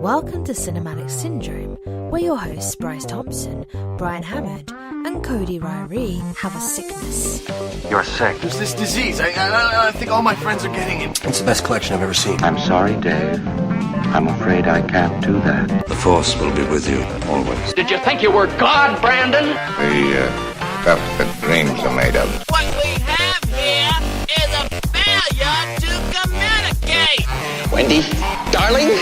Welcome to Cinematic Syndrome, where your hosts Bryce Thompson, Brian Hammond, and Cody Ryrie have a sickness. You're sick. There's this disease. I think all my friends are getting it. It's the best collection I've ever seen. I'm sorry, Dave. I'm afraid I can't do that. The Force will be with you, always. Did you think you were God, Brandon? The stuff that dreams are made of. What we have here is a failure to communicate. Wendy, darling,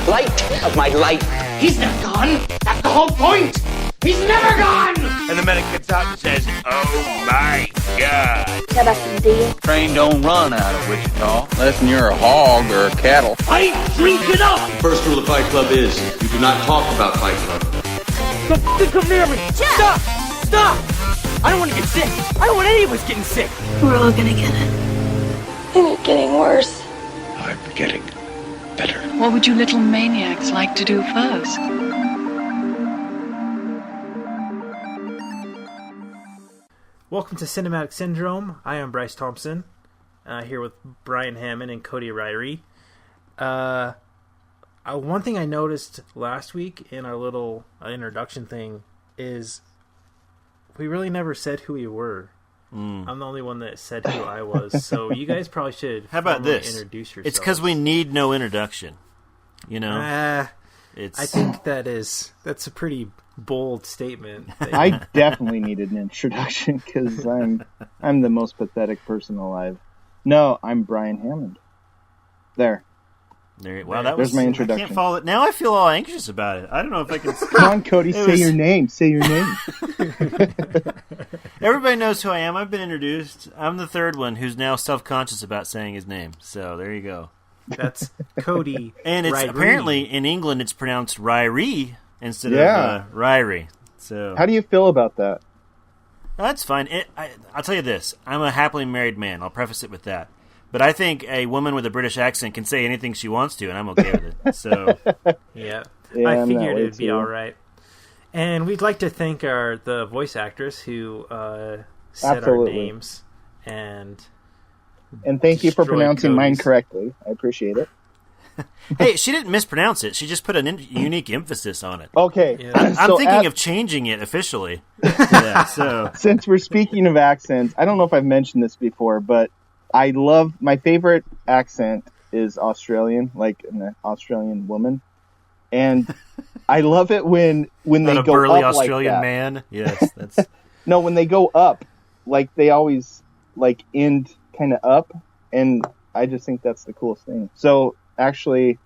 light of my light. He's not gone. That's the whole point. He's never gone. And the medic gets out and says, "Oh my God." Sebastian. Train don't run out of Wichita, unless you're a hog or a cattle. I drink it up. The first rule of Fight Club is you do not talk about Fight Club. Don't come near me. Stop. Stop. I don't want to get sick. I don't want any of us getting sick. We're all gonna get it. And you're getting worse. I'm getting better. What would you little maniacs like to do first? Welcome to Cinematic Syndrome. I am Bryce Thompson, here with Brian Hammond and Cody Ryrie. One thing I noticed last week in our little introduction thing is we really never said who we were. I'm the only one that said who I was, so you guys probably should. How about this? Introduce yourselves. It's because we need no introduction. You know, I think that's a pretty bold statement. I definitely needed an introduction because I'm the most pathetic person alive. No, I'm Brian Hammond. There. Well, there's my introduction. I can't follow it. Now I feel all anxious about it. I don't know if I can. Come on, Cody, say your name. Say your name. Everybody knows who I am. I've been introduced. I'm the third one who's now self-conscious about saying his name. So there you go. That's Cody. And it's Ryrie. Apparently in England it's pronounced Ryrie instead of Ryrie. So how do you feel about that? That's fine. I'll tell you this. I'm a happily married man. I'll preface it with that. But I think a woman with a British accent can say anything she wants to, and I'm okay with it. So yeah, I figured it would be all right. And we'd like to thank the voice actress who said our names and thank you for pronouncing mine correctly. I appreciate it. Hey, she didn't mispronounce it. She just put a unique emphasis on it. Okay. Yeah. I'm thinking of changing it officially. Yeah, so since we're speaking of accents, I don't know if I've mentioned this before, but I love, my favorite accent is Australian, like an Australian woman. And I love it when they go up burly Australian like that. Man. Yes, that's no, when they go up, like they always like end kind of up, and I just think that's the coolest thing. So actually,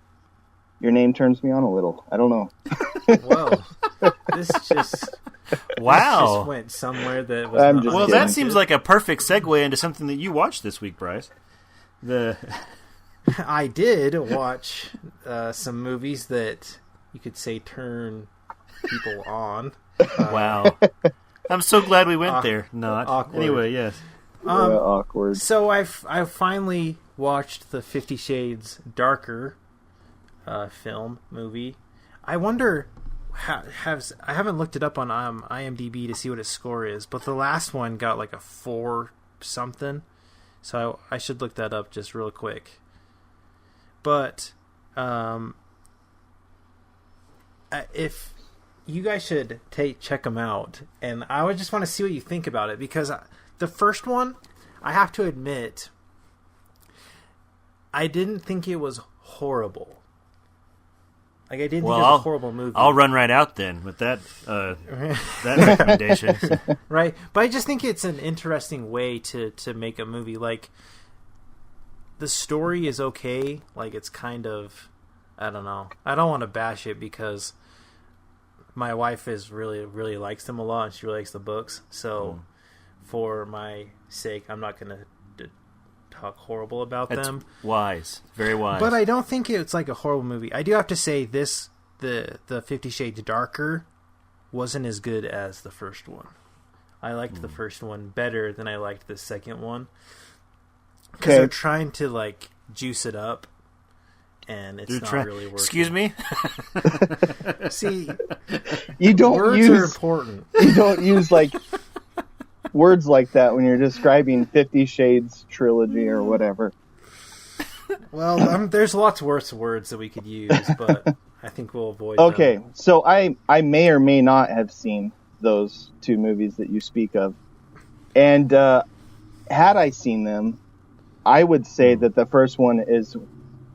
your name turns me on a little. I don't know. Whoa, this just went somewhere that was. Well, that seems like a perfect segue into something that you watched this week, Bryce. I did watch some movies that you could say turn people on. Wow. I'm so glad we went there. Not. Awkward. Anyway, yes. Awkward. So I finally watched the 50 Shades Darker movie. I wonder, I haven't looked it up on IMDb to see what its score is, but the last one got like a 4 something. So I should look that up just real quick. But if you guys should check them out, and I would just want to see what you think about it, because the first one, I have to admit, I didn't think it was horrible. Like, I didn't think it was a horrible movie. I'll run right out then with that that recommendation. Right, but I just think it's an interesting way to make a movie. Like, the story is okay. Like, it's kind of, I don't know. I don't want to bash it because my wife really likes them a lot, and she really likes the books. So, for my sake, I'm not going to talk horrible about them. Wise, very wise. But I don't think it's like a horrible movie. I do have to say the 50 Shades Darker wasn't as good as the first one. I liked the first one better than I liked the second one, because they're trying to like juice it up, and it's not really working. Excuse me. See, words are important. You don't use like words like that when you're describing 50 Shades trilogy or whatever. Well, there's lots worse words that we could use, but I think we'll avoid. Okay, so I may or may not have seen those two movies that you speak of, and had I seen them, I would say that the first one is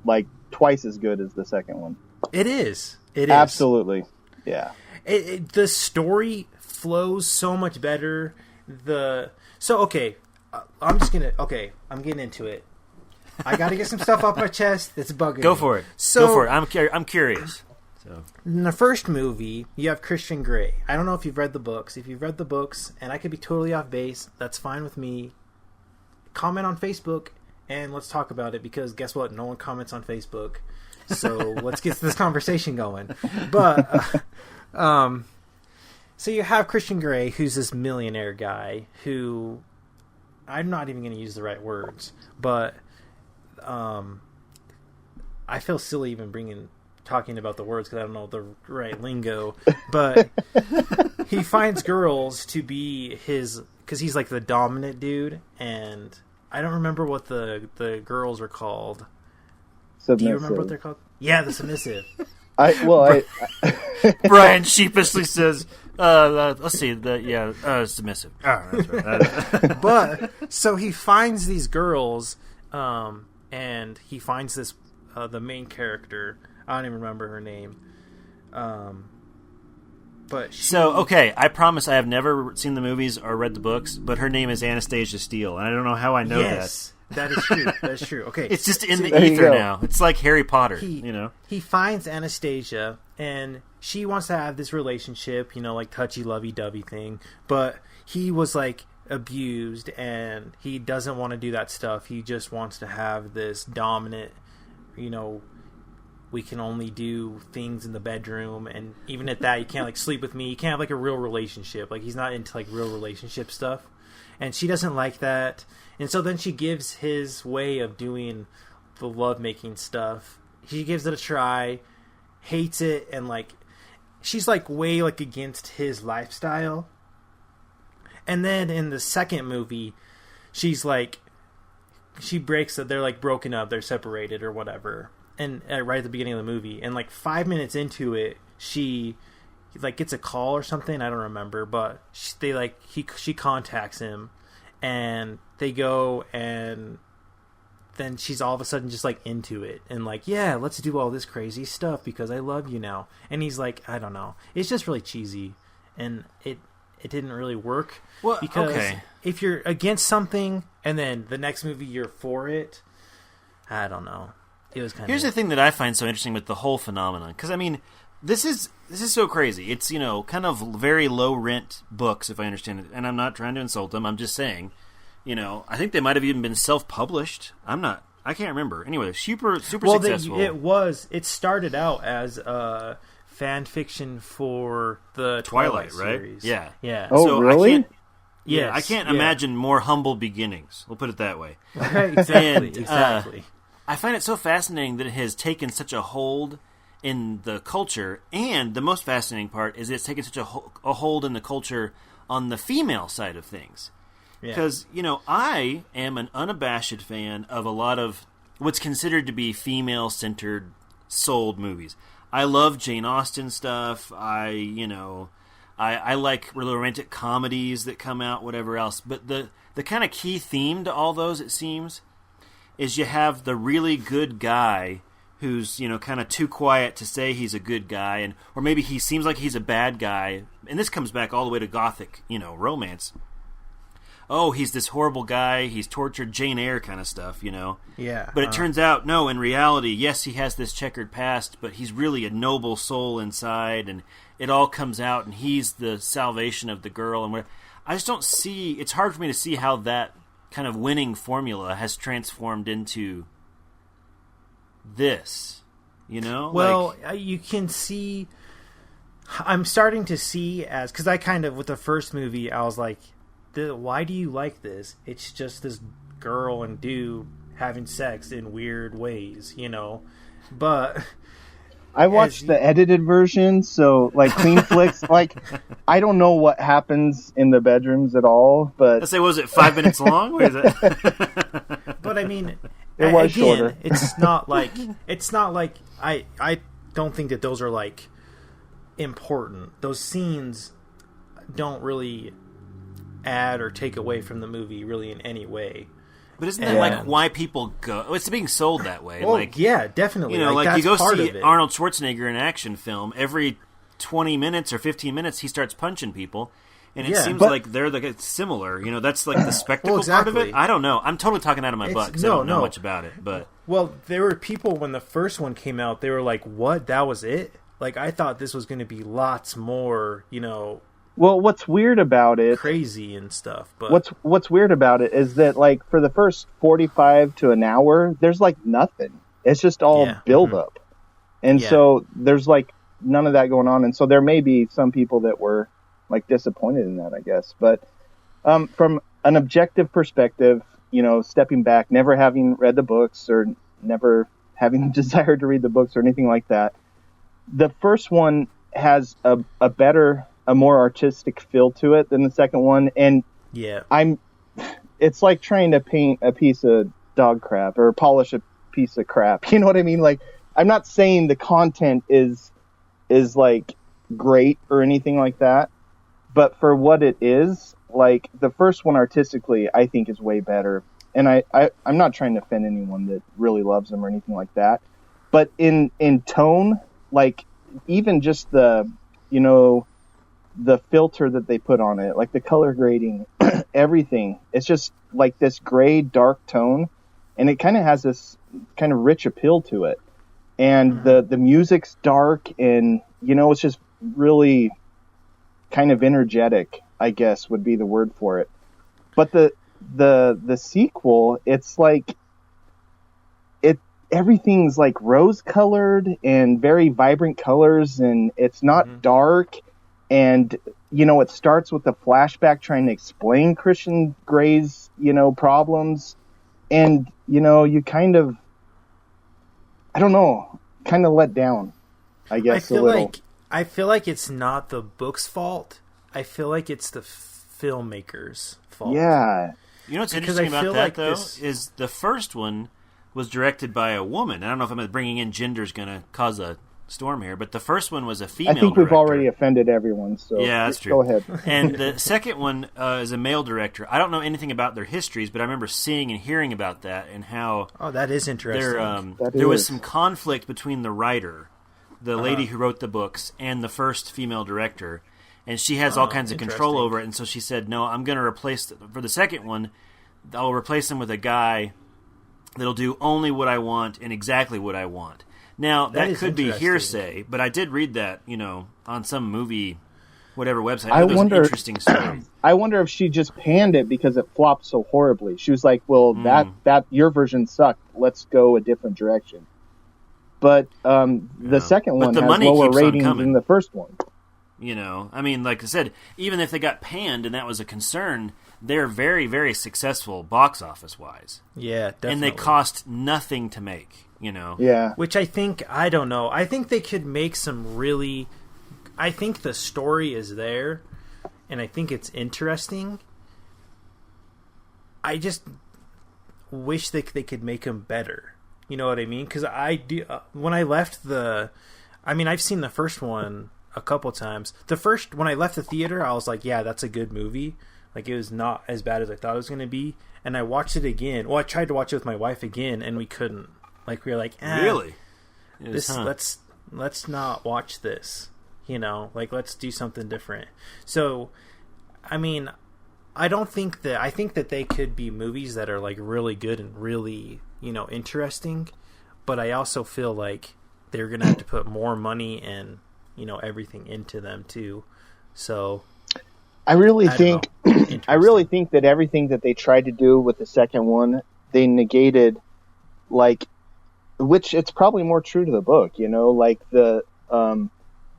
like twice as good as the second one. It is. It is absolutely, yeah. The story flows so much better. I'm getting into it. I got to get some stuff off my chest that's bugging me. Go for it. I'm curious. So. In the first movie, you have Christian Grey. I don't know if you've read the books. If you've read the books, and I could be totally off base, that's fine with me. Comment on Facebook, and let's talk about it, because guess what? No one comments on Facebook. So let's get this conversation going. But, so you have Christian Grey, who's this millionaire guy who, I'm not even going to use the right words, but I feel silly even talking about the words because I don't know the right lingo. But he finds girls to be his, because he's like the dominant dude, and I don't remember what the girls are called. Submissive. Do you remember what they're called? Yeah, the submissive. Brian sheepishly says, let's see, submissive. Oh, that's right. But so he finds these girls, and he finds this the main character. I don't even remember her name. But okay, I promise I have never seen the movies or read the books, but her name is Anastasia Steele, and I don't know how I know that. That is true. That's true. Okay, it's just in the ether now. It's like Harry Potter. He finds Anastasia, and she wants to have this relationship, like touchy lovey-dovey thing. But he was like abused, and he doesn't want to do that stuff. He just wants to have this dominant, we can only do things in the bedroom, and even at that, you can't like sleep with me. You can't have like a real relationship. Like he's not into like real relationship stuff, and she doesn't like that. And so then she gives his way of doing the lovemaking stuff. She gives it a try, hates it, and like she's like way like against his lifestyle. And then in the second movie, she's like, she breaks up. They're like broken up. They're separated or whatever. And right at the beginning of the movie, and like 5 minutes into it, she like gets a call or something. I don't remember, but she contacts him, and they go, and then she's all of a sudden just like into it, and like, yeah, let's do all this crazy stuff because I love you now. And he's like, I don't know, it's just really cheesy, and it didn't really work. Well, because okay. If you're against something and then the next movie you're for it, I don't know. It was Here's the thing that I find so interesting with the whole phenomenon, because I mean, this is so crazy. It's kind of very low rent books, if I understand it, and I'm not trying to insult them. I'm just saying, I think they might have even been self published. I can't remember. Anyway, super successful. It started out as fan fiction for the Twilight series, right? Yeah. Oh, so really? I can't imagine more humble beginnings. We'll put it that way. Exactly. I find it so fascinating that it has taken such a hold in the culture, and the most fascinating part is it's taken such a hold in the culture on the female side of things. Because, I am an unabashed fan of a lot of what's considered to be female-centered, souled movies. I love Jane Austen stuff. I like romantic comedies that come out, whatever else. But the kind of key theme to all those, it seems, is you have the really good guy who's, kind of too quiet to say he's a good guy, or maybe he seems like he's a bad guy. And this comes back all the way to Gothic, romance. Oh, he's this horrible guy, he's tortured, Jane Eyre kind of stuff, Yeah. But it turns out, no, in reality, yes, he has this checkered past, but he's really a noble soul inside, and it all comes out, and he's the salvation of the girl. And I just don't see, it's hard for me to see how that kind of winning formula has transformed into this, Well, you can see, I'm starting to see because I kind of, with the first movie, I was like, why do you like this? It's just this girl and dude having sex in weird ways, but I watched the edited version, so like clean flicks, like I don't know what happens in the bedrooms at all, but let's say, was it 5 minutes long? What is it? But I mean, it was shorter. It's not like I don't think that those are like important. Those scenes don't really add or take away from the movie really in any way. But isn't that like why people go? It's being sold that way. Well, like, yeah, definitely. You know, like you go see it. Arnold Schwarzenegger in an action film. Every 20 minutes or 15 minutes, he starts punching people, and it seems like they're similar. You know, that's like the spectacle part of it. I don't know. I'm totally talking out of my butt because I don't know much about it. But there were people when the first one came out. They were like, "What? That was it?" Like I thought this was going to be lots more. You know. Well, what's weird about it, crazy and stuff. But what's weird about it is that like for the first 45 to an hour, there's like nothing. It's just all build up, and so there's like none of that going on. And so there may be some people that were like disappointed in that, I guess. But from an objective perspective, you know, stepping back, never having read the books or never having desired to read the books or anything like that, the first one has a better, a more artistic feel to it than the second one. And it's like trying to paint a piece of dog crap or polish a piece of crap. You know what I mean? Like, I'm not saying the content is like great or anything like that, but for what it is, like the first one artistically, I think is way better. And I'm not trying to offend anyone that really loves them or anything like that, but in tone, like even just the, you know, the filter that they put on it, like the color grading, everything, it's just like this gray dark tone, and it kind of has this kind of rich appeal to it. And the music's dark, and you know, it's just really kind of energetic, I guess would be the word for it. But the sequel, it's like everything's like rose colored and very vibrant colors, and it's not dark. And you know, it starts with a flashback trying to explain Christian Grey's, you know, problems, and you know, you kind of, I don't know, kind of let down, I guess. I feel like it's not the book's fault. I feel like it's the filmmaker's fault. Yeah. You know what's interesting about that, though, is the first one was directed by a woman. I don't know if I'm bringing in gender is going to cause a storm here, but the first one was a female I think director. We've already offended everyone, so yeah, that's true. Go ahead. And the second one is a male director. I don't know anything about their histories, but I remember seeing and hearing about that and how... Oh, that is interesting. There was some conflict between the writer, the lady who wrote the books, and the first female director, and she has all kinds of control over it, and so she said, no, I'm going to replace... For the second one, I'll replace him with a guy that'll do only what I want and exactly what I want. Now, that could be hearsay, but I did read that, you know, on some movie, whatever website. I wonder, an interesting story. I wonder if she just panned it because it flopped so horribly. She was like, well, that your version sucked. Let's go a different direction. But the second one has lower ratings than the first one. You know, I mean, like I said, even if they got panned and that was a concern, they're very, very successful box office-wise. Yeah, definitely. And they cost nothing to make. You know, yeah. Which I think, I don't know. I think they could make some really. I think the story is there, and I think it's interesting. I just wish they could make them better. You know what I mean? Because I do. When I left I've seen the first one a couple times. When I left the theater, I was like, yeah, that's a good movie. Like, it was not as bad as I thought it was going to be. And I watched it again. Well, I tried to watch it with my wife again, and we couldn't. Like, we were like, really? Let's not watch this. You know, like, let's do something different. So, I mean, I think that they could be movies that are like really good and really, you know, interesting. But I also feel like they're gonna have to put more money and, you know, everything into them too. So, I really think that everything that they tried to do with the second one, they negated, like. Which it's probably more true to the book, you know, like the,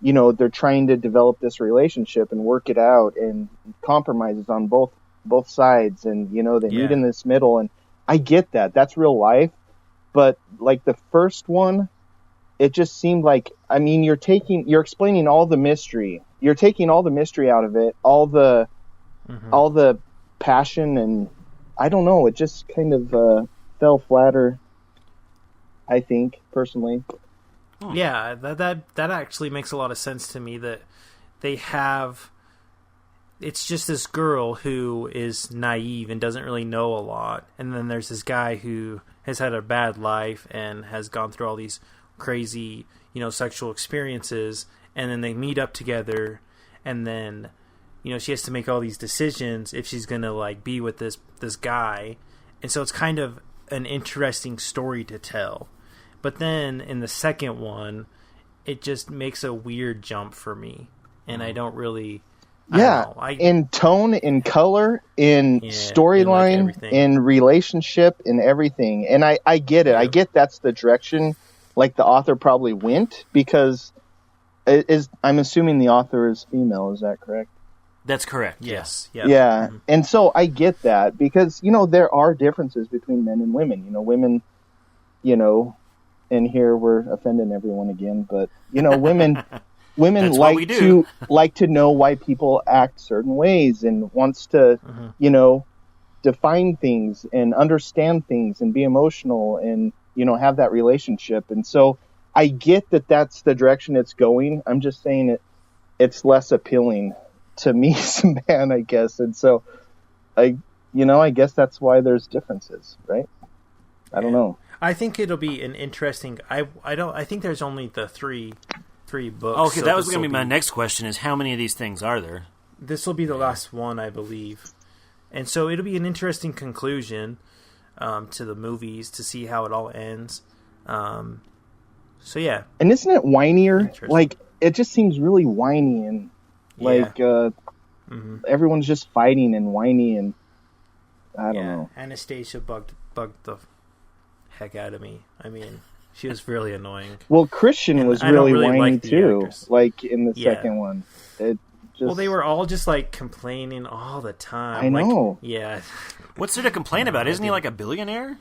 you know, they're trying to develop this relationship and work it out and compromises on both sides. And, you know, they meet in this middle, and I get that. That's real life. But like the first one, it just seemed like, I mean, you're explaining all the mystery. You're taking all the mystery out of it, all the passion, and I don't know, it just kind of fell flatter. I think, personally. Yeah, that actually makes a lot of sense to me, that they have... It's just this girl who is naive and doesn't really know a lot. And then there's this guy who has had a bad life and has gone through all these crazy, sexual experiences. And then they meet up together. And then, she has to make all these decisions if she's going to, be with this guy. And so it's kind of an interesting story to tell. But then in the second one, it just makes a weird jump for me. And I don't really... in tone, in color, in storyline, in relationship, in everything. And I get it. Yeah. I get that's the direction the author probably went, because I'm assuming the author is female. Is that correct? That's correct. Yes. Yeah. Mm-hmm. And so I get that, because, there are differences between men and women. Women, and here we're offending everyone again, but, women... Women like to know why people act certain ways, and wants to, define things and understand things and be emotional and, have that relationship. And so I get that that's the direction it's going. I'm just saying it's less appealing to me as a man, I guess. And so I guess that's why there's differences, right? I don't know. I think it'll be an interesting, I think there's only the three books. Okay, so that was going to be my next question, is how many of these things are there? This will be the last one, I believe. And so it'll be an interesting conclusion to the movies, to see how it all ends. So yeah. And isn't it whinier? It just seems really whiny, and everyone's just fighting and whiny, and I don't know. Anastasia bugged the heck out of me. I mean... She was really annoying. Well, Christian was really whiny too. In the second one, well, they were all just complaining all the time. I know. What's there to complain about? Isn't he a billionaire?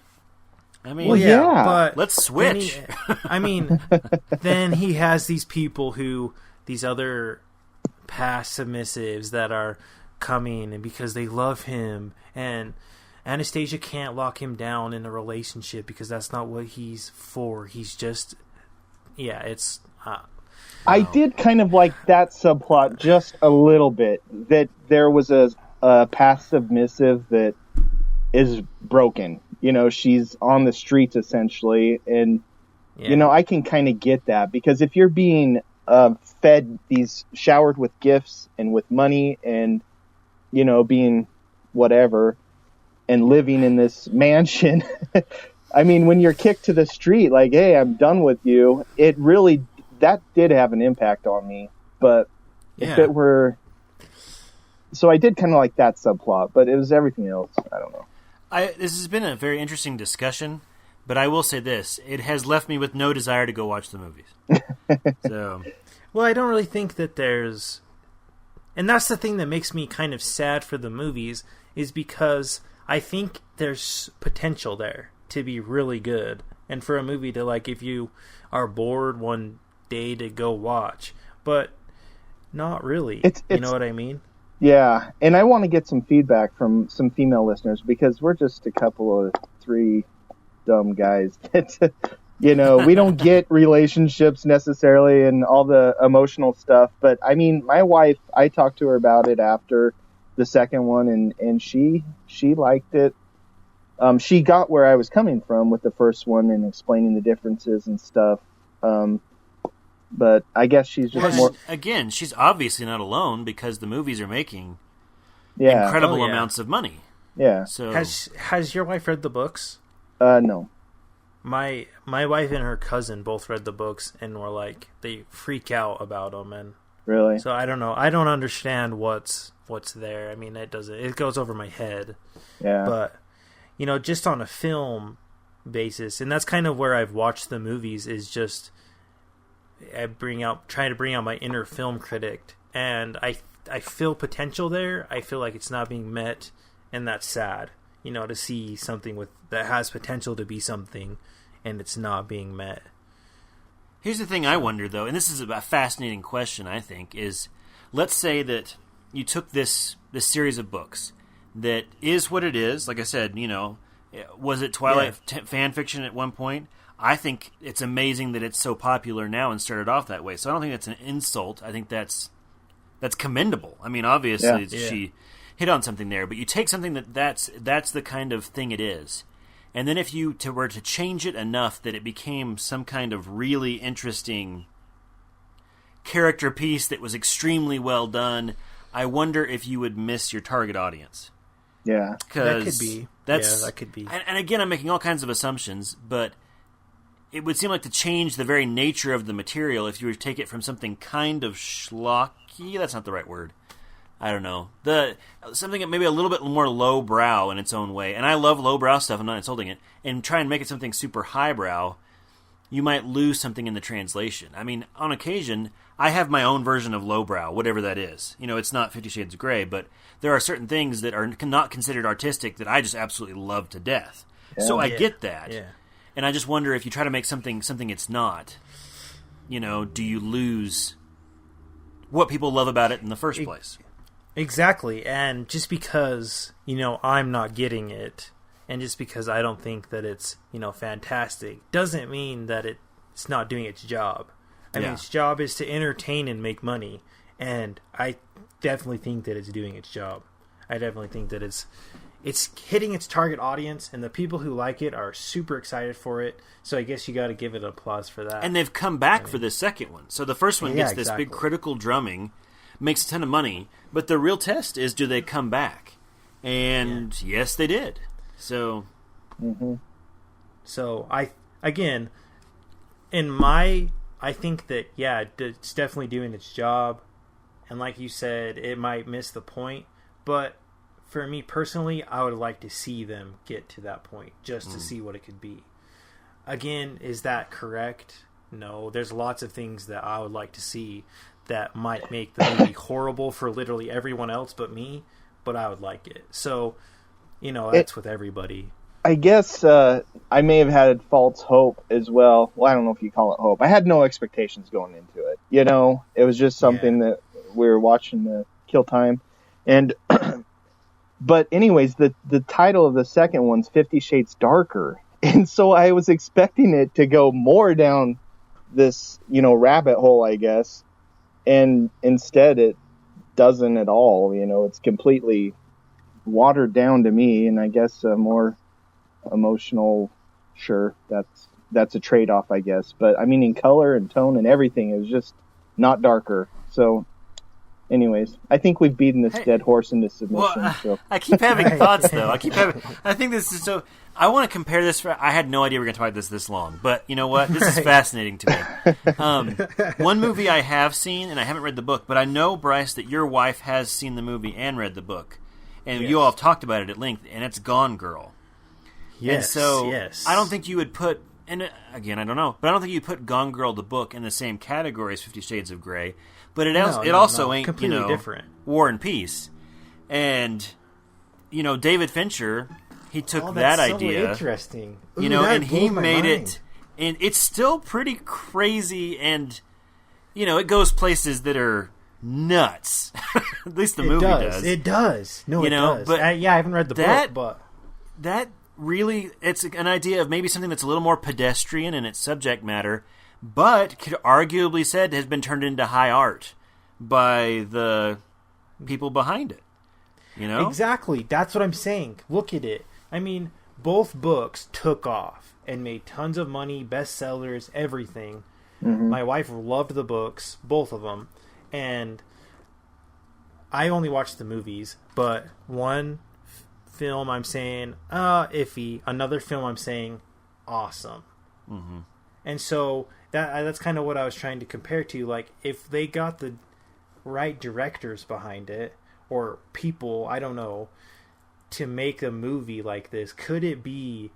I mean, but let's switch. Then he has these people these other past submissives that are coming, and because they love him, and Anastasia can't lock him down in a relationship because that's not what he's for. He's just, it's... I did kind of like that subplot just a little bit, that there was a past submissive that is broken. She's on the streets essentially, and, I can kind of get that, because if you're being showered with gifts and with money and, being whatever... and living in this mansion, I mean, when you're kicked to the street, hey, I'm done with you, that did have an impact on me. But if it were... So I did kind of like that subplot, but it was everything else. I don't know. This has been a very interesting discussion, but I will say this. It has left me with no desire to go watch the movies. So, well, I don't really think that there's... And that's the thing that makes me kind of sad for the movies, is because... I think there's potential there to be really good, and for a movie to if you are bored one day, to go watch, but not really. You know what I mean? Yeah, and I want to get some feedback from some female listeners, because we're just a couple of three dumb guys that, we don't get relationships necessarily and all the emotional stuff. But I mean, my wife, I talked to her about it after the second one, and she liked it. She got where I was coming from with the first one and explaining the differences and stuff. But I guess she's just more... Again, she's obviously not alone, because the movies are making incredible amounts of money. Yeah. So has your wife read the books? No. My wife and her cousin both read the books and were they freak out about them, and really. So I don't know. I don't understand what's there. I mean, it goes over my head. Yeah. But just on a film basis, and that's kind of where I've watched the movies, is just try to bring out my inner film critic, and I feel potential there. I feel like it's not being met, and that's sad. To see something that has potential to be something, and it's not being met. Here's the thing I wonder, though, and this is a fascinating question, I think, is let's say that you took this series of books that is what it is. Like I said, was it Twilight fan fiction at one point? I think it's amazing that it's so popular now and started off that way. So I don't think that's an insult. I think that's commendable. I mean, obviously she hit on something there, but you take something that's the kind of thing it is. And then if you were to change it enough that it became some kind of really interesting character piece that was extremely well done, I wonder if you would miss your target audience. Yeah. That could be. That could be. And again, I'm making all kinds of assumptions, but it would seem like to change the very nature of the material if you were to take it from something kind of schlocky. That's not the right word. I don't know. Something maybe a little bit more lowbrow in its own way. And I love lowbrow stuff, I'm not insulting it. And try and make it something super highbrow, you might lose something in the translation. I mean, on occasion, I have my own version of lowbrow, whatever that is. You know, it's not 50 Shades of Grey, but there are certain things that are not considered artistic that I just absolutely love to death. Yeah. So I get that. Yeah. And I just wonder if you try to make something it's not, you know, do you lose what people love about it in the first place? Exactly. And just because, you know, I'm not getting it, and just because I don't think that it's, you know, fantastic, doesn't mean that it's not doing its job. I mean, its job is to entertain and make money, and I definitely think that it's doing its job. I definitely think that it's hitting its target audience, and the people who like it are super excited for it. So I guess you got to give it applause for that. And they've come back for the second one. So the first one gets this big critical drumming, makes a ton of money, but the real test is, do they come back? And yes, they did. So, so I think that it's definitely doing its job, and like you said, it might miss the point. But for me personally, I would like to see them get to that point just to see what it could be. Again, is that correct? No, there's lots of things that I would like to see that might make the movie horrible for literally everyone else but me, but I would like it. So, you know, that's with everybody. I guess I may have had false hope as well. Well, I don't know if you call it hope. I had no expectations going into it. You know, it was just something that we were watching to kill time. And but anyways, the title of the second one's 50 Shades Darker. And so I was expecting it to go more down this, you know, rabbit hole, I guess. And instead it doesn't at all. You know, it's completely watered down to me, and I guess more emotional. Sure, that's a trade-off, I guess. But I mean, in color and tone and everything, it was just not darker. So anyways, I think we've beaten this dead horse into submission. Well, I keep having thoughts, though. I think this is so... I want to compare this. I had no idea we were going to talk about this long, but you know what? This is fascinating to me. One movie I have seen, and I haven't read the book, but I know, Bryce, that your wife has seen the movie and read the book, and you all have talked about it at length, and it's Gone Girl. Yes, and so yes. I don't think you would put, and again, I don't know, but I don't think you put Gone Girl, the book, in the same category as 50 Shades of Grey, but it also ain't, completely you know, different. War and Peace. And, you know, David Fincher... He took that so idea, interesting. Ooh, you know, and he made it, and it's still pretty crazy, and you know, it goes places that are nuts. At least the movie does. It does. No, it does. But I haven't read the book, but that really, it's an idea of maybe something that's a little more pedestrian in its subject matter, but could arguably said has been turned into high art by the people behind it. You know, exactly. That's what I'm saying. Look at it. I mean, both books took off and made tons of money, bestsellers, everything. My wife loved the books, both of them, and I only watched the movies, but one film I'm saying, iffy. Another film I'm saying, awesome. And so that's kind of what I was trying to compare to. Like, if they got the right directors behind it, or people, I don't know, to make a movie like this, could it be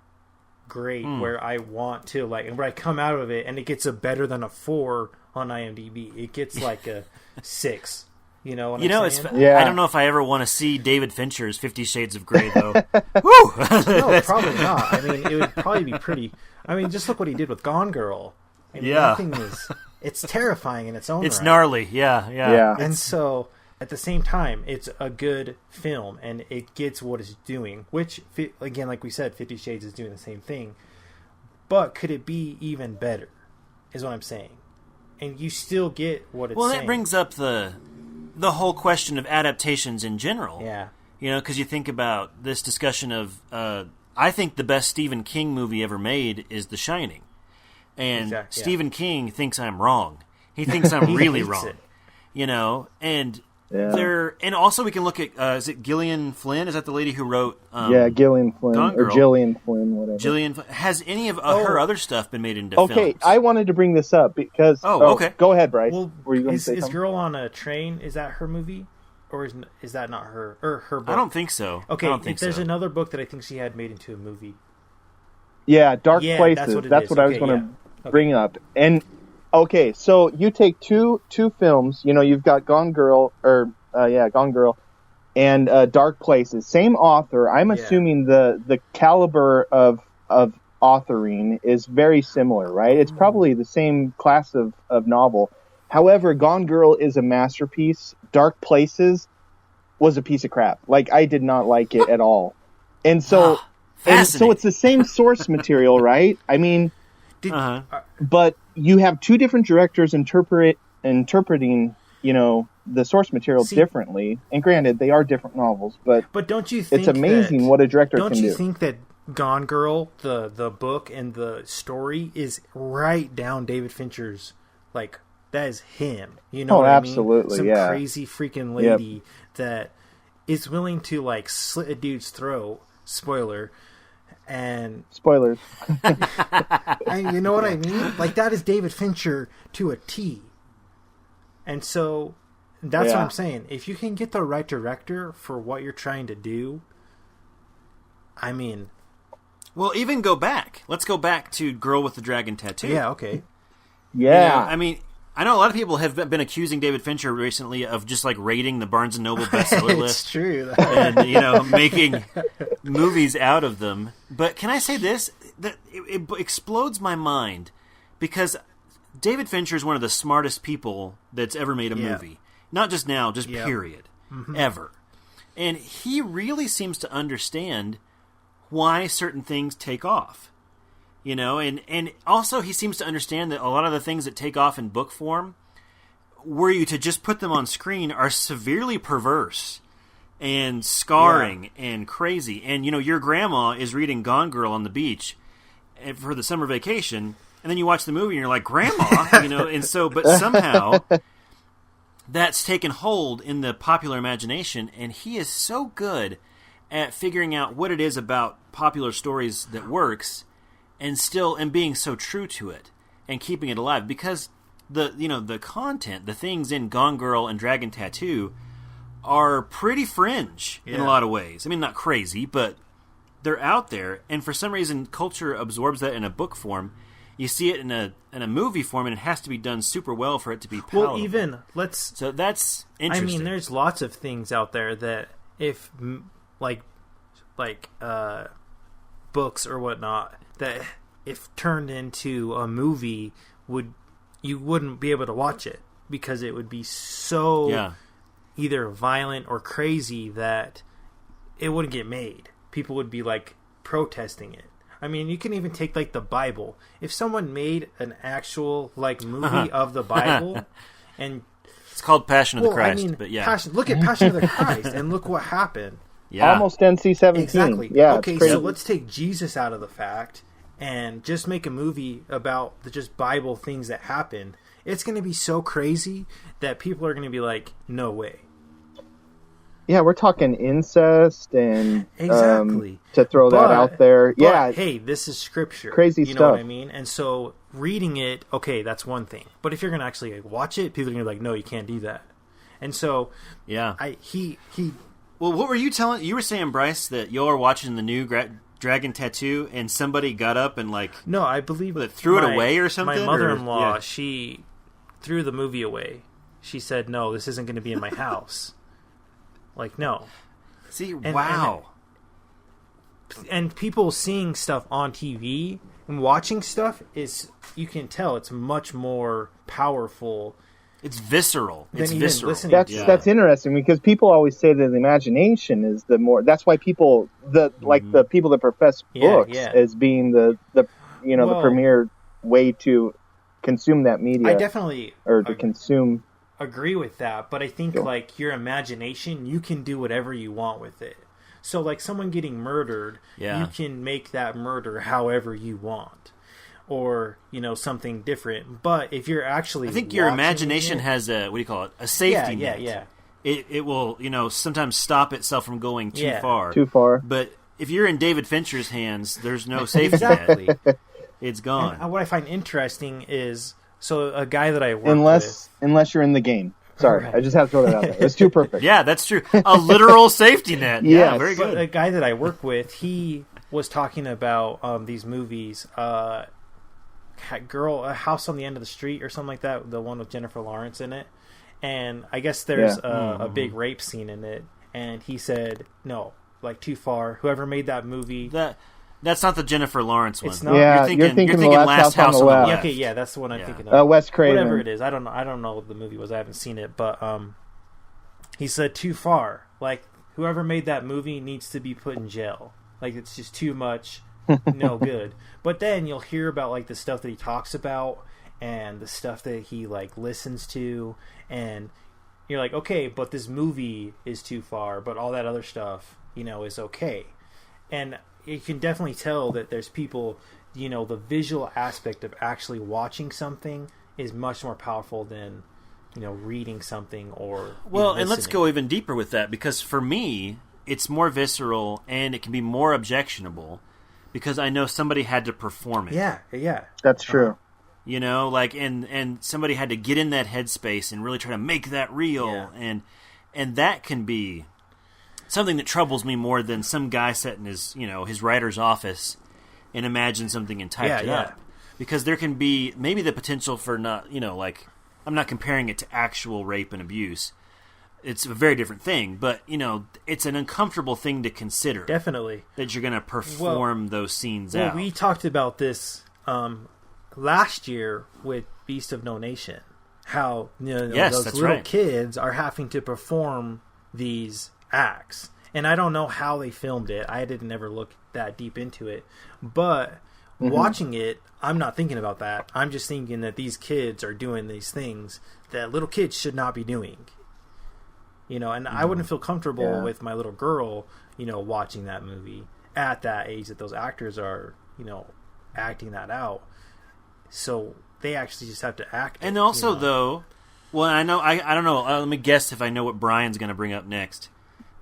great where I want to, like, and where I come out of it and it gets a better than a 4 on IMDb? It gets like a 6. You know what I'm saying? I don't know if I ever want to see David Fincher's 50 Shades of Grey, though. Woo! No, probably not. I mean, it would probably be pretty... I mean, just look what he did with Gone Girl. I mean, nothing is... It's terrifying in its own It's right. gnarly, yeah. And so... At the same time, it's a good film, and it gets what it's doing, which, again, like we said, 50 Shades is doing the same thing. but could it be even better? Is what I'm saying. And you still get what it's saying. Well, that brings up the whole question of adaptations in general. Yeah. You know, because you think about this discussion of, I think the best Stephen King movie ever made is The Shining. And Stephen King thinks I'm wrong. He thinks I'm really wrong. It. You know, and and also we can look at, is it Gillian Flynn? Is that the lady who wrote Gillian Flynn, or Gillian Flynn, whatever. Gillian, has any of her other stuff been made into films? Okay, I wanted to bring this up because... okay. Go ahead, Bryce. Well, Were you going to say is something? Girl on a Train, is that her movie? Or is that not her? Or her book? I don't think so. Okay, there's another book that I think she had made into a movie. Yeah, Dark Places. That's what I was going to bring up. And, okay, so you take two films. You know, you've got Gone Girl, and Dark Places. Same author. I'm assuming the caliber of authoring is very similar, right? It's probably the same class of novel. However, Gone Girl is a masterpiece. Dark Places was a piece of crap. Like, I did not like it at all. And so, it's the same source material, right? I mean, but you have two different directors interpreting, you know, the source material differently. And granted, they are different novels, but don't you think it's amazing what a director can do? Don't you think that Gone Girl, the book and the story, is right down David Fincher's, like, that is him. You know what absolutely, I mean? Some crazy freaking lady that is willing to, like, slit a dude's throat. Spoilers. And you know what I mean? Like, that is David Fincher to a T. And so that's what I'm saying. If you can get the right director for what you're trying to do, I mean... Well, even go back. Let's go back to Girl with the Dragon Tattoo. Yeah, okay. Yeah. You know, I mean... I know a lot of people have been accusing David Fincher recently of just like raiding the Barnes & Noble bestseller list. It's true. And, you know, making movies out of them. But can I say this? That it explodes my mind because David Fincher is one of the smartest people that's ever made a movie. Not just now, just period. Mm-hmm. Ever. And he really seems to understand why certain things take off. You know, and also he seems to understand that a lot of the things that take off in book form, were you to just put them on screen, are severely perverse and scarring and crazy. And, you know, your grandma is reading Gone Girl on the beach for the summer vacation, and then you watch the movie and you're like, Grandma, you know, and so, but somehow that's taken hold in the popular imagination, and he is so good at figuring out what it is about popular stories that works. And being so true to it and keeping it alive, because the content, the things in Gone Girl and Dragon Tattoo are pretty fringe in a lot of ways. I mean, not crazy, but they're out there. And for some reason, culture absorbs that in a book form. You see it in a movie form, and it has to be done super well for it to be palatable. Well, so that's interesting. I mean, there's lots of things out there that if like books or whatnot, that if turned into a movie you wouldn't be able to watch it because it would be so either violent or crazy that it wouldn't get made. People would be like protesting it. I mean, you can even take like the Bible. If someone made an actual like movie of the Bible, and it's called Passion of the Christ, but look at Passion of the Christ, and look what happened. Yeah. Almost NC-17. Exactly. Yeah. Okay, so let's take Jesus out of the fact and just make a movie about the just Bible things that happened. It's going to be so crazy that people are going to be like, no way. Yeah, we're talking incest and exactly to throw that out there. Yeah, hey, this is scripture. Crazy stuff. You know what I mean? And so reading it, okay, that's one thing. But if you're going to actually like, watch it, people are going to be like, no, you can't do that. And so, he. Well, what were you telling? You were saying, Bryce, that y'all are watching the new Dragon Tattoo, and somebody got up and like I believe threw it away or something. My mother-in-law, she threw the movie away. She said, "No, this isn't going to be in my house." Like, no. See, wow. And people seeing stuff on TV and watching stuff is, you can tell it's much more powerful. It's visceral. It's visceral. That's interesting because people always say that the imagination is the more. That's why people the people that profess books as being the the premier way to consume that media. I definitely consume. Agree with that, but I think like your imagination, you can do whatever you want with it. So like someone getting murdered, you can make that murder however you want, or something different. But if you're actually, I think your imagination has a a safety net. Yeah. It will sometimes stop itself from going too far. Too far. But if you're in David Fincher's hands, there's no safety net. It's gone. And what I find interesting is. So a guy that I work with... Unless you're in the game. Sorry, right. I just have to throw that out there. It's too perfect. Yeah, that's true. A literal safety net. Yeah, very good. A guy that I work with, he was talking about these movies, A House on the End of the Street or something like that, the one with Jennifer Lawrence in it. And I guess there's a big rape scene in it. And he said, no, like too far. Whoever made that movie... That's not the Jennifer Lawrence one. It's not. Yeah, you're thinking Last House on the Left. Okay, yeah, that's the one I'm thinking of. Wes Craven. Whatever it is, I don't know what the movie was. I haven't seen it, but he said too far. Like whoever made that movie needs to be put in jail. Like it's just too much, no good. But then you'll hear about like the stuff that he talks about and the stuff that he like listens to, and you're like, okay, but this movie is too far, but all that other stuff, is okay, and you can definitely tell that there's people, the visual aspect of actually watching something is much more powerful than, reading something or and let's go even deeper with that, because for me, it's more visceral and it can be more objectionable because I know somebody had to perform it. Yeah. That's true. And somebody had to get in that headspace and really try to make that real, and that can be something that troubles me more than some guy sat in his writer's office and imagine something and typed it up. Because there can be maybe the potential for not, I'm not comparing it to actual rape and abuse. It's a very different thing, but, it's an uncomfortable thing to consider. Definitely. That you're going to perform those scenes out. We talked about this last year with Beast of No Nation. How, those little kids are having to perform these acts, and I don't know how they filmed it. I didn't ever look that deep into it, but watching it, I'm not thinking about that. I'm just thinking that these kids are doing these things that little kids should not be doing. And I wouldn't feel comfortable with my little girl, watching that movie at that age that those actors are, acting that out. So they actually just have to act. And also, though, well, I don't know. Let me guess if I know what Brian's going to bring up next.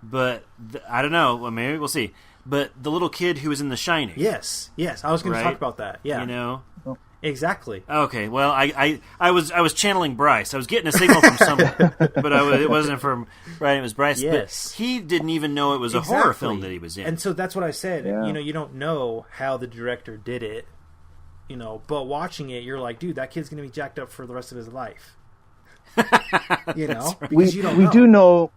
But I don't know. Well, maybe we'll see. But the little kid who was in The Shining. Yes. I was going to talk about that. Yeah. Exactly. Okay. Well, I was channeling Bryce. I was getting a signal from someone, but it wasn't from Brian. It was Bryce. Yes. But he didn't even know it was a horror film that he was in. And so that's what I said. Yeah. You don't know how the director did it. But watching it, you're like, dude, that kid's going to be jacked up for the rest of his life. Right. Because you don't know. We do know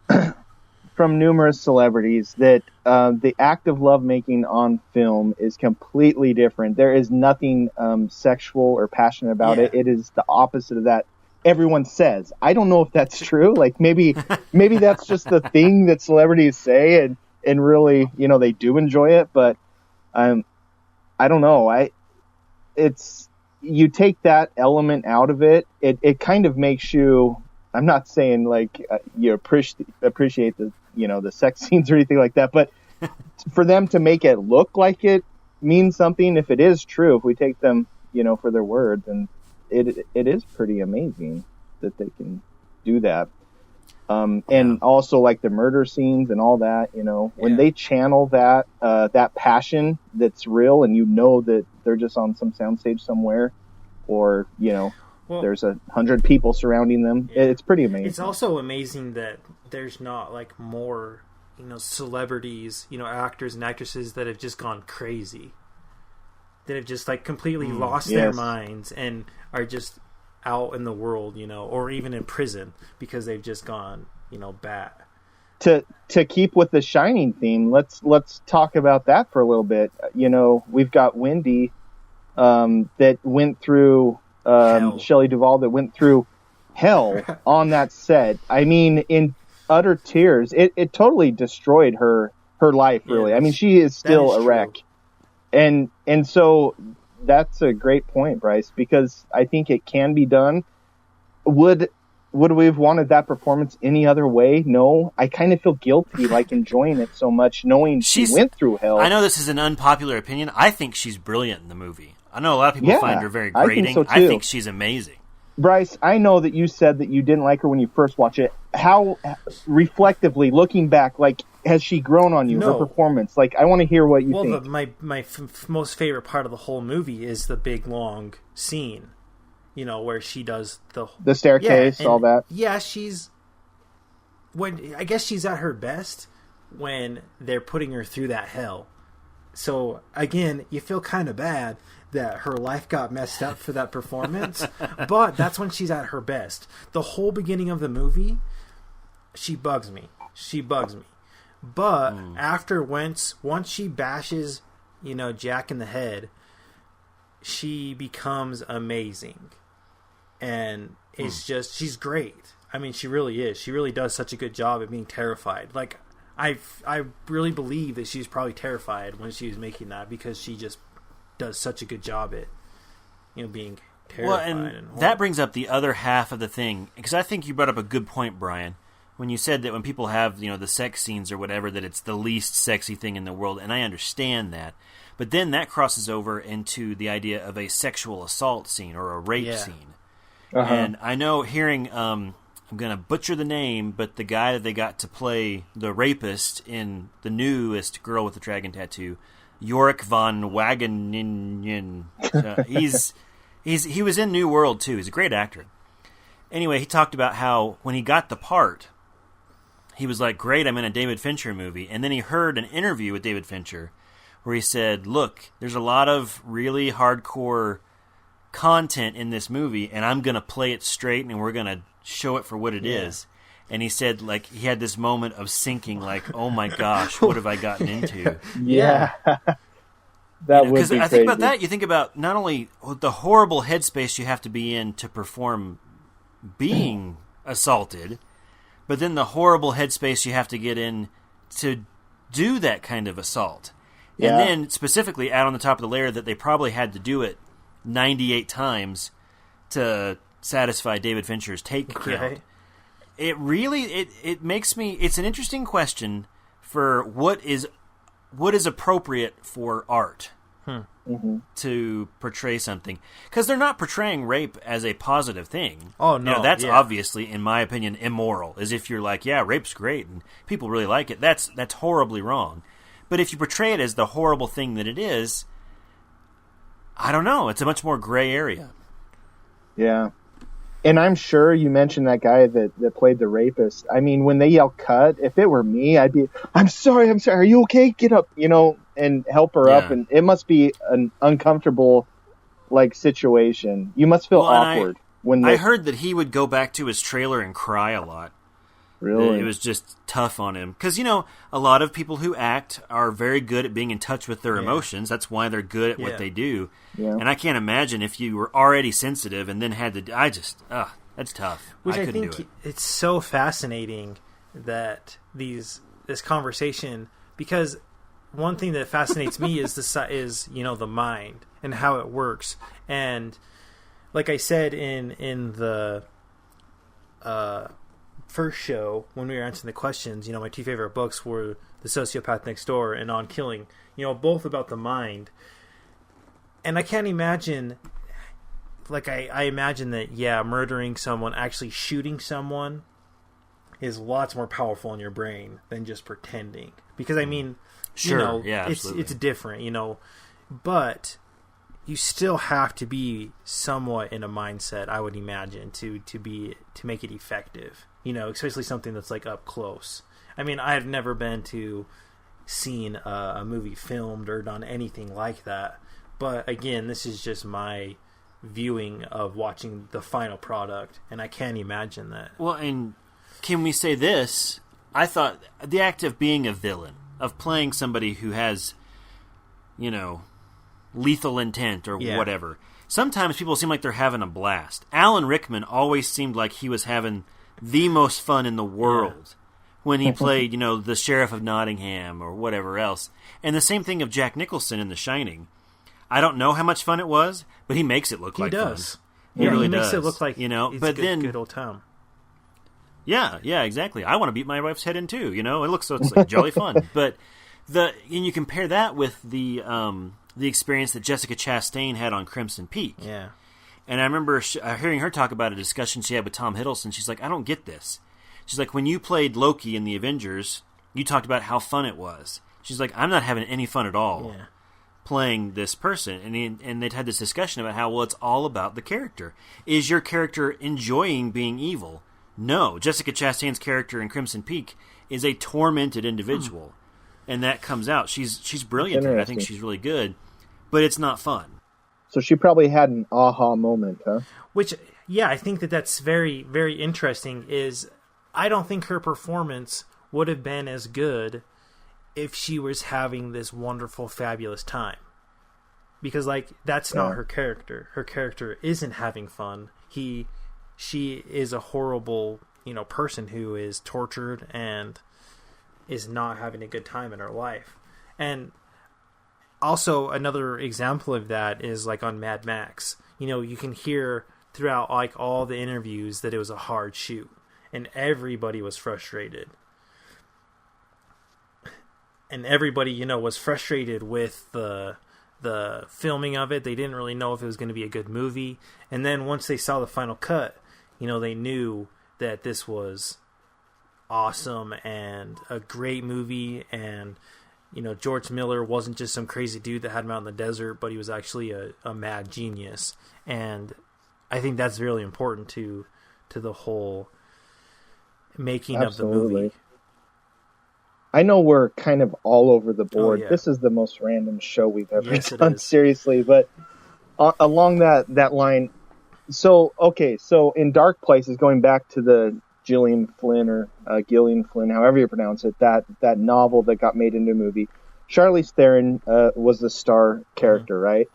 from numerous celebrities that the act of lovemaking on film is completely different. There is nothing sexual or passionate about it. It is the opposite of that. Everyone says. I don't know if that's true. Like maybe that's just the thing that celebrities say, and really, they do enjoy it. But I don't know. You take that element out of it, it kind of makes you. I'm not saying like you appreciate the the sex scenes or anything like that, but for them to make it look like it means something, if it is true, if we take them for their word, then it is pretty amazing that they can do that. And also like the murder scenes and all that, when they channel that passion that's real, and that they're just on some soundstage somewhere, or there's 100 people surrounding them. It's pretty amazing. It's also amazing that there's not like more, celebrities, actors and actresses that have just gone crazy, that have just like completely lost their minds and are just out in the world, or even in prison because they've just gone, bad. To keep with the Shining theme, let's talk about that for a little bit. We've got Wendy that went through Shelley Duvall that went through hell on that set. I mean, in utter tears. It totally destroyed her life, really. I mean, she is still a wreck. And so that's a great point, Bryce, because I think it can be done. Would we have wanted that performance any other way? No. I kind of feel guilty, like enjoying it so much, knowing she went through hell. I know this is an unpopular opinion. I think she's brilliant in the movie. I know a lot of people find her very grating. I think she's amazing. Bryce, I know that you said that you didn't like her when you first watched it. How, reflectively, looking back, like, has she grown on you, her performance? Like, I want to hear what you think. Well, my most favorite part of the whole movie is the big, long scene, where she does the staircase, all that. Yeah, I guess she's at her best when they're putting her through that hell. So, again, you feel kind of bad that her life got messed up for that performance, but that's when she's at her best. The whole beginning of the movie, she bugs me. But after once she bashes, Jack in the head, she becomes amazing. And it's just, she's great. I mean, she really is. She really does such a good job at being terrified. Like, I really believe that she was probably terrified when she was making that, because she just does such a good job at, being terrified. Well, and that brings up the other half of the thing, because I think you brought up a good point, Brian, when you said that when people have, the sex scenes or whatever, that it's the least sexy thing in the world, and I understand that. But then that crosses over into the idea of a sexual assault scene or a rape scene. Uh-huh. And I know hearing, I'm going to butcher the name, but the guy that they got to play the rapist in the newest Girl with the Dragon Tattoo, Yorick von Wageningen. He was in New World too. He's a great actor. Anyway, he talked about how when he got the part, he was like, "Great, I'm in a David Fincher movie." And then he heard an interview with David Fincher where he said, "Look, there's a lot of really hardcore content in this movie, and I'm going to play it straight, and we're going to show it for what it is." And he said, like, he had this moment of sinking, like, "Oh my gosh, what have I gotten into?" Yeah. That would be crazy. I think about that, you think about not only the horrible headspace you have to be in to perform being assaulted, but then the horrible headspace you have to get in to do that kind of assault. Yeah. And then specifically add on the top of the layer that they probably had to do it 98 times to satisfy David Fincher's take count. It really it makes me, it's an interesting question for what is appropriate for art to portray something, because they're not portraying rape as a positive thing. Oh no, that's obviously, in my opinion, immoral. As if you're like, yeah, rape's great and people really like it. That's horribly wrong. But if you portray it as the horrible thing that it is, I don't know. It's a much more gray area. Yeah. And I'm sure you mentioned that guy that played the rapist. I mean, when they yell cut, if it were me, I'd be, I'm sorry, are you okay? Get up, and help her up. And it must be an uncomfortable, situation. You must feel awkward. I heard that he would go back to his trailer and cry a lot. Really? It was just tough on him. Because, a lot of people who act are very good at being in touch with their emotions. That's why they're good at what they do. Yeah. And I can't imagine if you were already sensitive and then had to... that's tough. Which I couldn't think do it. It's so fascinating that this conversation... Because one thing that fascinates me is the mind and how it works. And like I said in the... first show, when we were answering the questions, my two favorite books were The Sociopath Next Door and On Killing, both about the mind. And I can't imagine, I imagine that, murdering someone, actually shooting someone, is lots more powerful in your brain than just pretending. Because, sure, it's different, but you still have to be somewhat in a mindset, I would imagine, to make it effective. Especially something that's up close. I've never seen a movie filmed or done anything like that. But again, this is just my viewing of watching the final product, and I can't imagine that. Well, and can we say this? I thought the act of being a villain, of playing somebody who has, lethal intent or whatever. Sometimes people seem like they're having a blast. Alan Rickman always seemed like he was having the most fun in the world when he played, the Sheriff of Nottingham or whatever else. And the same thing of Jack Nicholson in The Shining. I don't know how much fun it was, but he makes it look like fun. He does. He really makes does. it look like it's but then good old time. Yeah, exactly. I want to beat my wife's head in too. It looks so it's like jolly fun. But and you compare that with the experience that Jessica Chastain had on Crimson Peak. Yeah. And I remember hearing her talk about a discussion she had with Tom Hiddleston. She's like, I don't get this. She's like, when you played Loki in the Avengers, you talked about how fun it was. She's like, I'm not having any fun at all playing this person. And they'd had this discussion about how, well, it's all about the character. Is your character enjoying being evil? No. Jessica Chastain's character in Crimson Peak is a tormented individual. And that comes out. She's brilliant, and I think she's really good. But it's not fun. So she probably had an aha moment, huh? Which, I think that's very, very interesting. I don't think her performance would have been as good if she was having this wonderful, fabulous time. Because, that's not her character. Her character isn't having fun. She is a horrible, person who is tortured and is not having a good time in her life. And also, another example of that is on Mad Max. You can hear throughout all the interviews that it was a hard shoot, and everybody was frustrated. And everybody, was frustrated with the filming of it. They didn't really know if it was going to be a good movie. And then once they saw the final cut, they knew that this was awesome and a great movie, and George Miller wasn't just some crazy dude that had him out in the desert, but he was actually a mad genius. And I think that's really important to the whole making of the movie. I know we're kind of all over the board. This is the most random show we've ever done, seriously. But along that line, so in Dark Places, going back to the Gillian Flynn, however you pronounce it, that novel that got made into a movie, Charlize Theron was the star character, right?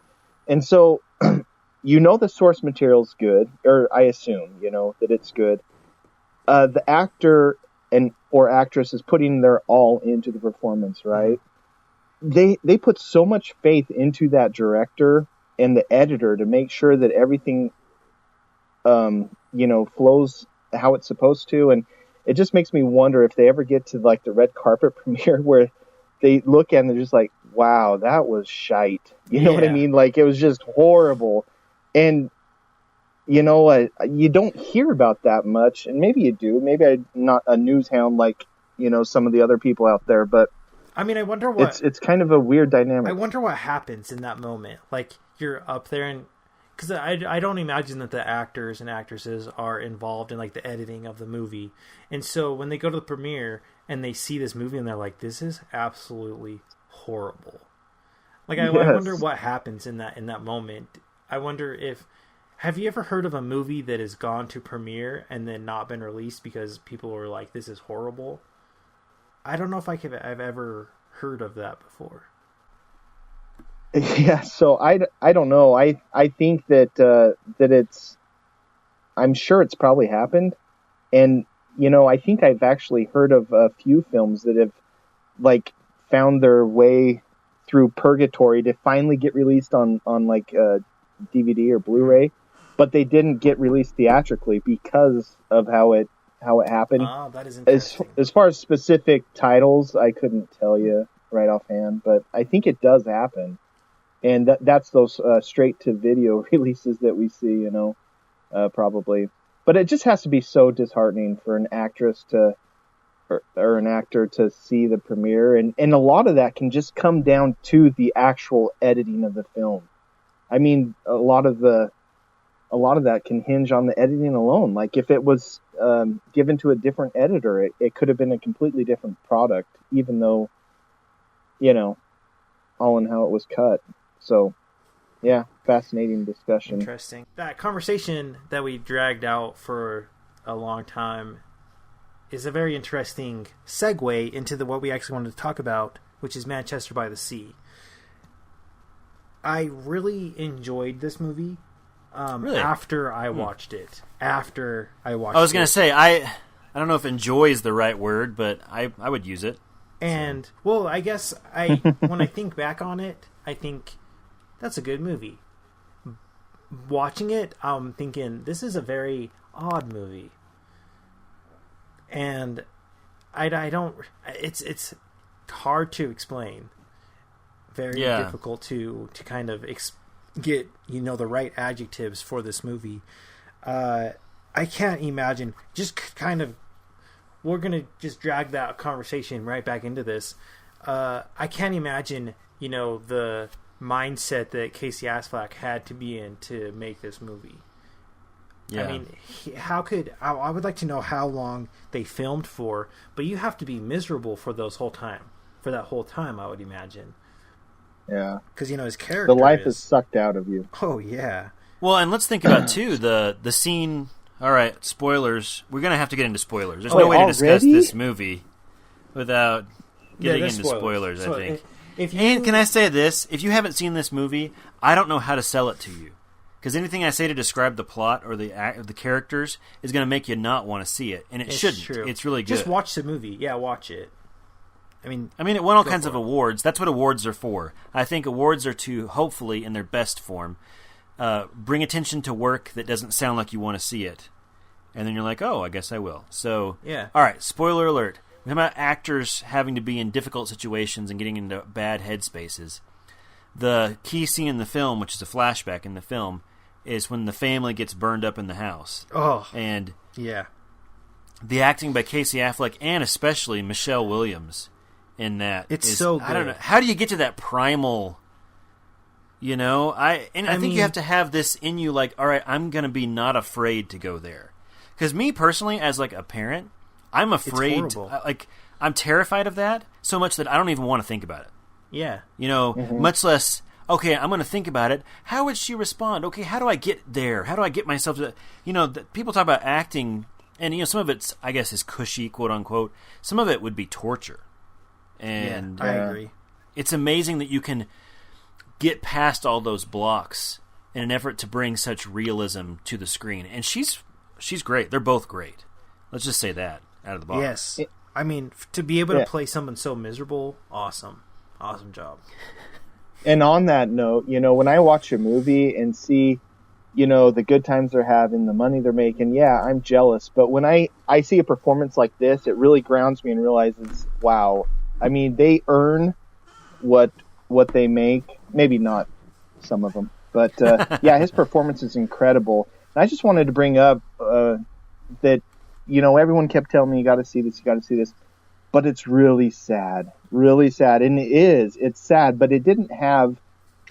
And so, the source material's good, or I assume, that it's good. The actor or actress is putting their all into the performance, right? They put so much faith into that director and the editor to make sure that everything, flows how it's supposed to, and it just makes me wonder if they ever get to the red carpet premiere where they look and they're just like, wow, that was shite. You know what I mean? It was just horrible. And you don't hear about that much, and maybe you do. Maybe I'm not a news hound like some of the other people out there, but I mean, I wonder what it's kind of a weird dynamic. I wonder what happens in that moment. You're up there, and because I don't imagine that the actors and actresses are involved in the editing of the movie, and so when they go to the premiere and they see this movie and they're like, this is absolutely horrible. I wonder what happens in that moment. I wonder if, have you ever heard of a movie that has gone to premiere and then not been released because people were like, this is horrible? I don't know if I've ever heard of that before. Yeah, so I don't know. I think that it's, I'm sure it's probably happened, and I think I've actually heard of a few films that have found their way through purgatory to finally get released on DVD or Blu-ray, but they didn't get released theatrically because of how it happened. Oh, that is interesting. As far as specific titles, I couldn't tell you right offhand, but I think it does happen. And that's those straight-to-video releases that we see, probably. But it just has to be so disheartening for an actress or an actor to see the premiere. And a lot of that can just come down to the actual editing of the film. I mean, a lot of that can hinge on the editing alone. If it was given to a different editor, it could have been a completely different product, even though, all in how it was cut. So, yeah, fascinating discussion. Interesting. That conversation that we dragged out for a long time is a very interesting segue into what we actually wanted to talk about, which is Manchester by the Sea. I really enjoyed this movie after I watched it. I was going to say, I don't know if enjoy is the right word, but I would use it. And, well, I guess when I think back on it, I think that's a good movie. Watching it, I'm thinking, this is a very odd movie. And I don't... It's hard to explain. Very difficult to kind of get, the right adjectives for this movie. I can't imagine, just kind of, we're going to just drag that conversation right back into this. I can't imagine, the mindset that Casey Affleck had to be in to make this movie. Yeah. I mean, I would like to know how long they filmed for, but you have to be miserable for that whole time, I would imagine. Yeah. Because, his character the life is sucked out of you. Oh, yeah. Well, and let's think about, too, the scene... All right, spoilers. We're going to have to get into spoilers. There's no way to discuss this movie without getting into spoilers, I think. And can I say this? If you haven't seen this movie, I don't know how to sell it to you. Because anything I say to describe the plot or the characters is going to make you not want to see it. And it shouldn't. True. It's really good. Just watch the movie. Yeah, watch it. I mean, it won all kinds of awards. That's what awards are for. I think awards are to, hopefully, in their best form, bring attention to work that doesn't sound like you want to see it. And then you're like, oh, I guess I will. So, yeah. All right, spoiler alert. We're talking about actors having to be in difficult situations and getting into bad headspaces. The key scene in the film, which is a flashback in the film, is when the family gets burned up in the house. Oh. And yeah. The acting by Casey Affleck and especially Michelle Williams in that. It's so good. I don't know. How do you get to that primal... I think you have to have this in you, like, all right, I'm going to be not afraid to go there. Because me, personally, as, like, a parent, I'm afraid, I'm terrified of that so much that I don't even want to think about it. Yeah. Much less, okay, I'm going to think about it. How would she respond? Okay, how do I get there? How do I get myself to, people talk about acting, and, some of it's, I guess, is cushy, quote unquote. Some of it would be torture. And I agree. It's amazing that you can get past all those blocks in an effort to bring such realism to the screen. And she's great. They're both great. Let's just say that out of the box. Yes. To be able to play someone so miserable, awesome. Awesome job. And on that note, when I watch a movie and see, the good times they're having, the money they're making, yeah, I'm jealous. But when I see a performance like this, it really grounds me and realizes, wow, they earn what they make. Maybe not some of them. But, his performance is incredible. And I just wanted to bring up that, everyone kept telling me, you got to see this. But it's really sad. Really sad. And it's sad, but it didn't have,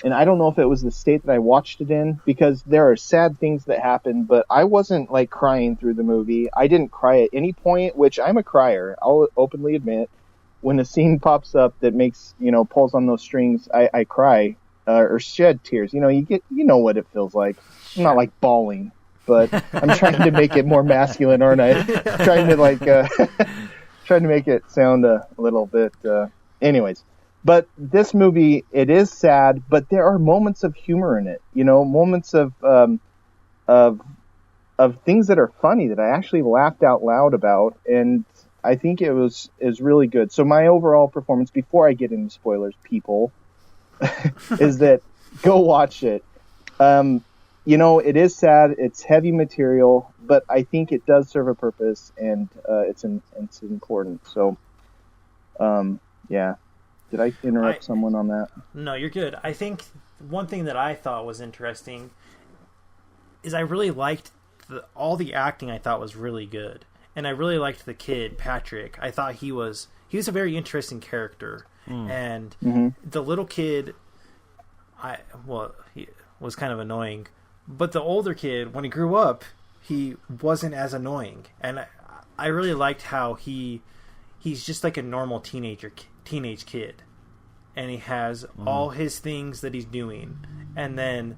and I don't know if it was the state that I watched it in, because there are sad things that happen, but I wasn't, like, crying through the movie. I didn't cry at any point, which I'm a crier, I'll openly admit. When a scene pops up that makes, pulls on those strings, I cry, or shed tears. You what it feels like. I'm not like bawling, but I'm trying to make it more masculine, aren't I? Trying to make it sound a little bit, anyways. But this movie, it is sad, but there are moments of humor in it, moments of things that are funny that I actually laughed out loud about. And I think is really good. So my overall performance, before I get into spoilers, people, is that go watch it. It is sad. It's heavy material, but I think it does serve a purpose, and it's important. So, Did I interrupt someone on that? No, you're good. I think one thing that I thought was interesting is I really liked all the acting. I thought was really good. And I really liked the kid, Patrick. I thought he was a very interesting character. And the little kid, he was kind of annoying. But the older kid, when he grew up, he wasn't as annoying. And I really liked how he's just like a normal teenage kid. And he has all his things that he's doing. And then,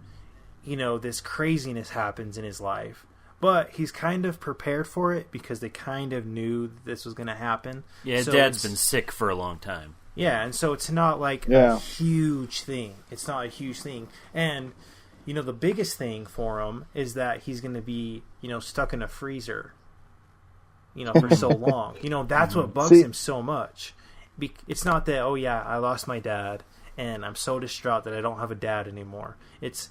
this craziness happens in his life. But he's kind of prepared for it because they kind of knew this was going to happen. Yeah, his dad's been sick for a long time. Yeah, and so it's not like a huge thing. It's not a huge thing. And, the biggest thing for him is that he's going to be, stuck in a freezer, for so long. That's what bugs him so much. It's not that, I lost my dad and I'm so distraught that I don't have a dad anymore. It's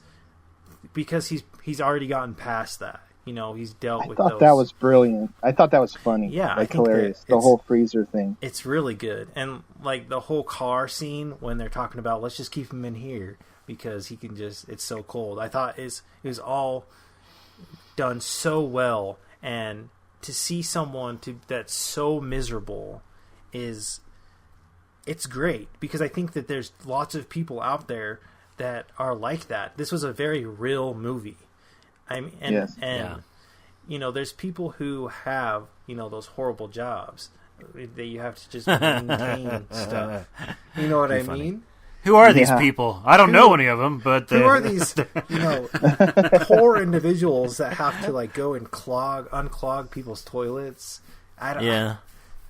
because he's already gotten past that. You know, he's dealt with those. I thought that was brilliant. I thought that was funny. Yeah, like hilarious. The whole freezer thing. It's really good. And like the whole car scene when they're talking about, let's just keep him in here because he can just, it's so cold. I thought it was all done so well, and to see someone that's so miserable it's great, because I think that there's lots of people out there that are like that. This was a very real movie. You know, there's people who have, you know, those horrible jobs that you have to just maintain stuff. You know what I mean? Who are these people? I don't know any of them, but who are these, you know, poor individuals that have to like go and unclog people's toilets? I don't know.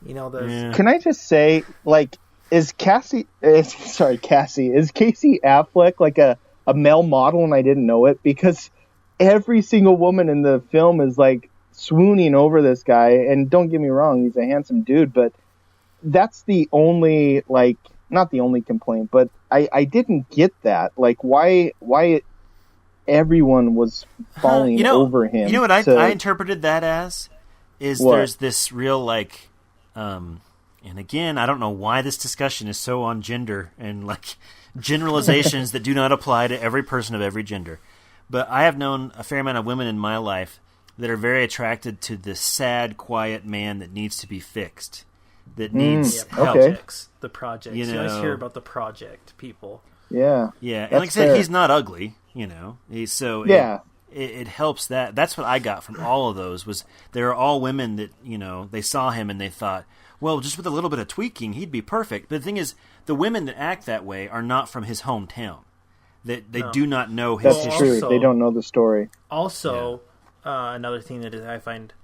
You know, those. Can I just say, like, is Casey Affleck like a male model and I didn't know it? Because every single woman in the film is like swooning over this guy, and don't get me wrong, he's a handsome dude, but that's the only, like, not the only complaint, but I didn't get that. Like, why everyone was falling over him? You know what I interpreted that as? There's this real, like, and again, I don't know why this discussion is so on gender and, like, generalizations that do not apply to every person of every gender. But I have known a fair amount of women in my life that are very attracted to the sad, quiet man that needs to be fixed, that needs help. The projects. You always hear about the project people. Yeah. Yeah, and like I said, he's not ugly, you know. It helps that. That's what I got from all of those, was they were all women that, you know, they saw him and they thought, well, just with a little bit of tweaking, he'd be perfect. But the thing is, the women that act that way are not from his hometown. They do not know his history. That's true. They don't know the story. Also, another thing that I find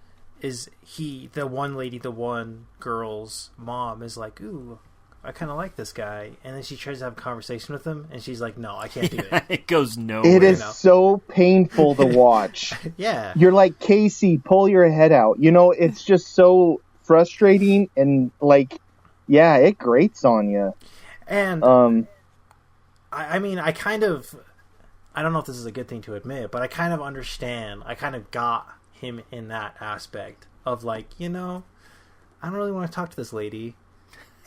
is the one girl's mom is like, ooh, I kind of like this guy. And then she tries to have a conversation with him, and she's like, no, I can't do it. It goes nowhere. It is so painful to watch. Yeah. You're like, Casey, pull your head out. You know, it's just so frustrating, and like, yeah, it grates on you. And I mean, I don't know if this is a good thing to admit, but I kind of understand. I kind of got him in that aspect of, like, you know, I don't really want to talk to this lady,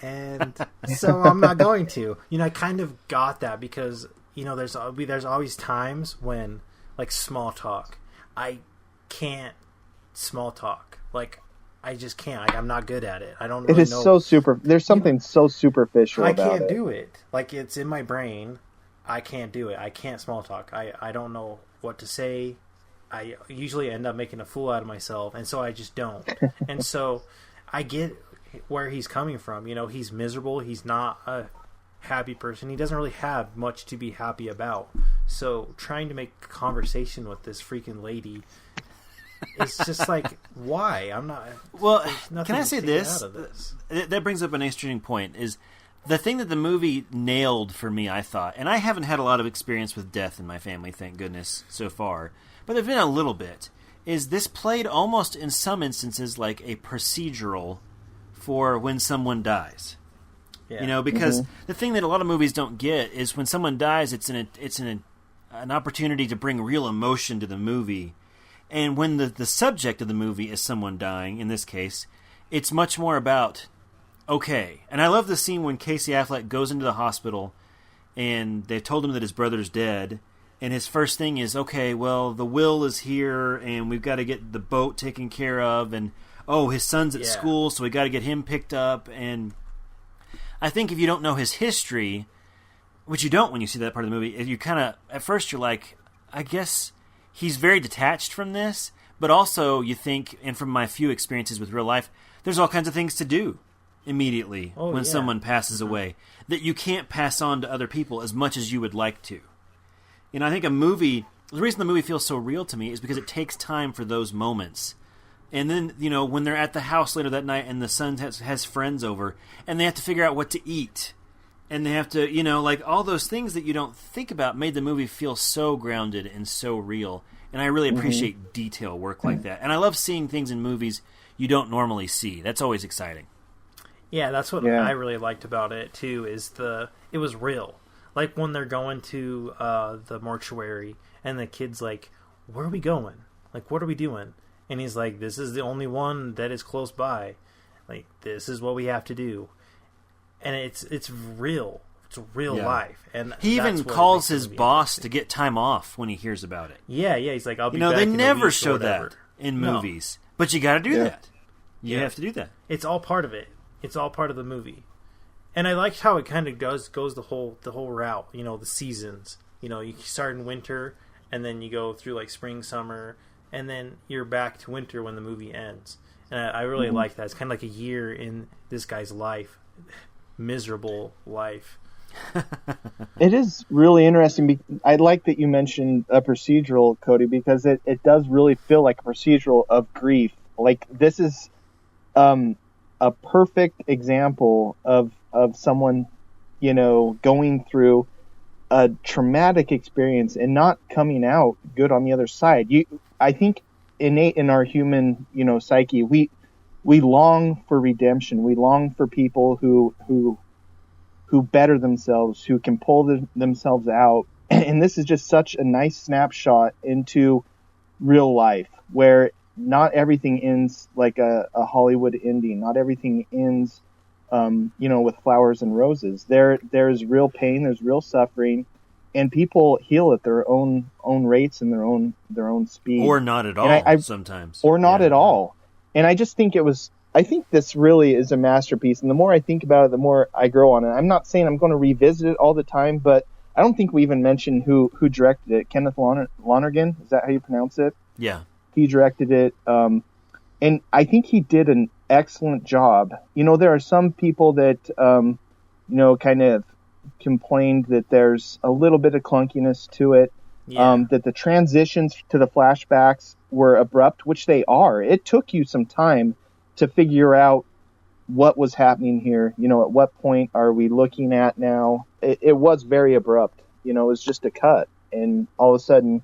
and so I'm not going to. You know, I kind of got that because, you know, there's always times when, like, small talk. I can't small talk. Like, I just can't. Like, I'm not good at it. I don't really know. It is so super. There's something so superficial about it. I can't do it. Like, it's in my brain. I can't do it. I can't small talk. I don't know what to say. I usually end up making a fool out of myself, and so I just don't. And so I get where he's coming from. You know, he's miserable. He's not a happy person. He doesn't really have much to be happy about. So trying to make conversation with this freaking lady, it's just like, why? I'm not. Well, can I say this? That brings up an interesting point. Is the thing that the movie nailed for me, I thought, and I haven't had a lot of experience with death in my family, thank goodness, so far, but there's been a little bit, is this played almost in some instances like a procedural for when someone dies. Yeah. You know, because the thing that a lot of movies don't get is when someone dies, it's an opportunity to bring real emotion to the movie. And when the subject of the movie is someone dying, in this case, it's much more about, okay. And I love the scene when Casey Affleck goes into the hospital and they've told him that his brother's dead. And his first thing is, okay, well, the will is here and we've got to get the boat taken care of. And, oh, his son's at school, so we got to get him picked up. And I think if you don't know his history, which you don't when you see that part of the movie, you kind of, at first you're like, I guess he's very detached from this, but also you think, and from my few experiences with real life, there's all kinds of things to do immediately when someone passes away that you can't pass on to other people as much as you would like to. And I think the reason the movie feels so real to me is because it takes time for those moments. And then, you know, when they're at the house later that night and the son has friends over and they have to figure out what to eat. And they have to, you know, like all those things that you don't think about made the movie feel so grounded and so real. And I really appreciate detail work like that. And I love seeing things in movies you don't normally see. That's always exciting. Yeah, that's what I really liked about it too. It was real. Like when they're going to the mortuary, and the kid's like, "Where are we going? Like, what are we doing?" And he's like, "This is the only one that is close by. Like, this is what we have to do." And it's real. It's real life. And he even calls his boss to get time off when he hears about it. Yeah, he's like, "I'll be back." They in never a week show or whatever. that in movies, but you got to do that. You have to do that. It's all part of it. It's all part of the movie. And I liked how it kind of goes the whole route. The seasons. You start in winter, and then you go through like spring, summer, and then you're back to winter when the movie ends. And I really like that. It's kind of like a year in this guy's life, miserable life. It is really interesting. I like that you mentioned a procedural, Cody, because it does really feel like a procedural of grief. Like this is a perfect example of someone, going through a traumatic experience and not coming out good on the other side. I think innate in our human, psyche, we long for redemption. We long for people who better themselves, who can pull themselves out. And this is just such a nice snapshot into real life, where not everything ends like a Hollywood ending. Not everything ends, with flowers and roses. There's real pain, there's real suffering, and people heal at their own rates and their own speed, or not at all. Sometimes, or not at all. And I just think I think this really is a masterpiece. And the more I think about it, the more I grow on it. I'm not saying I'm going to revisit it all the time, but I don't think we even mentioned who directed it. Kenneth Lonergan, is that how you pronounce it? Yeah. He directed it. And I think he did an excellent job. There are some people that, kind of complained that there's a little bit of clunkiness to it. Yeah. That the transitions to the flashbacks were abrupt, which they are. It took you some time to figure out what was happening here. At what point are we looking at now? It was very abrupt. It was just a cut. And all of a sudden,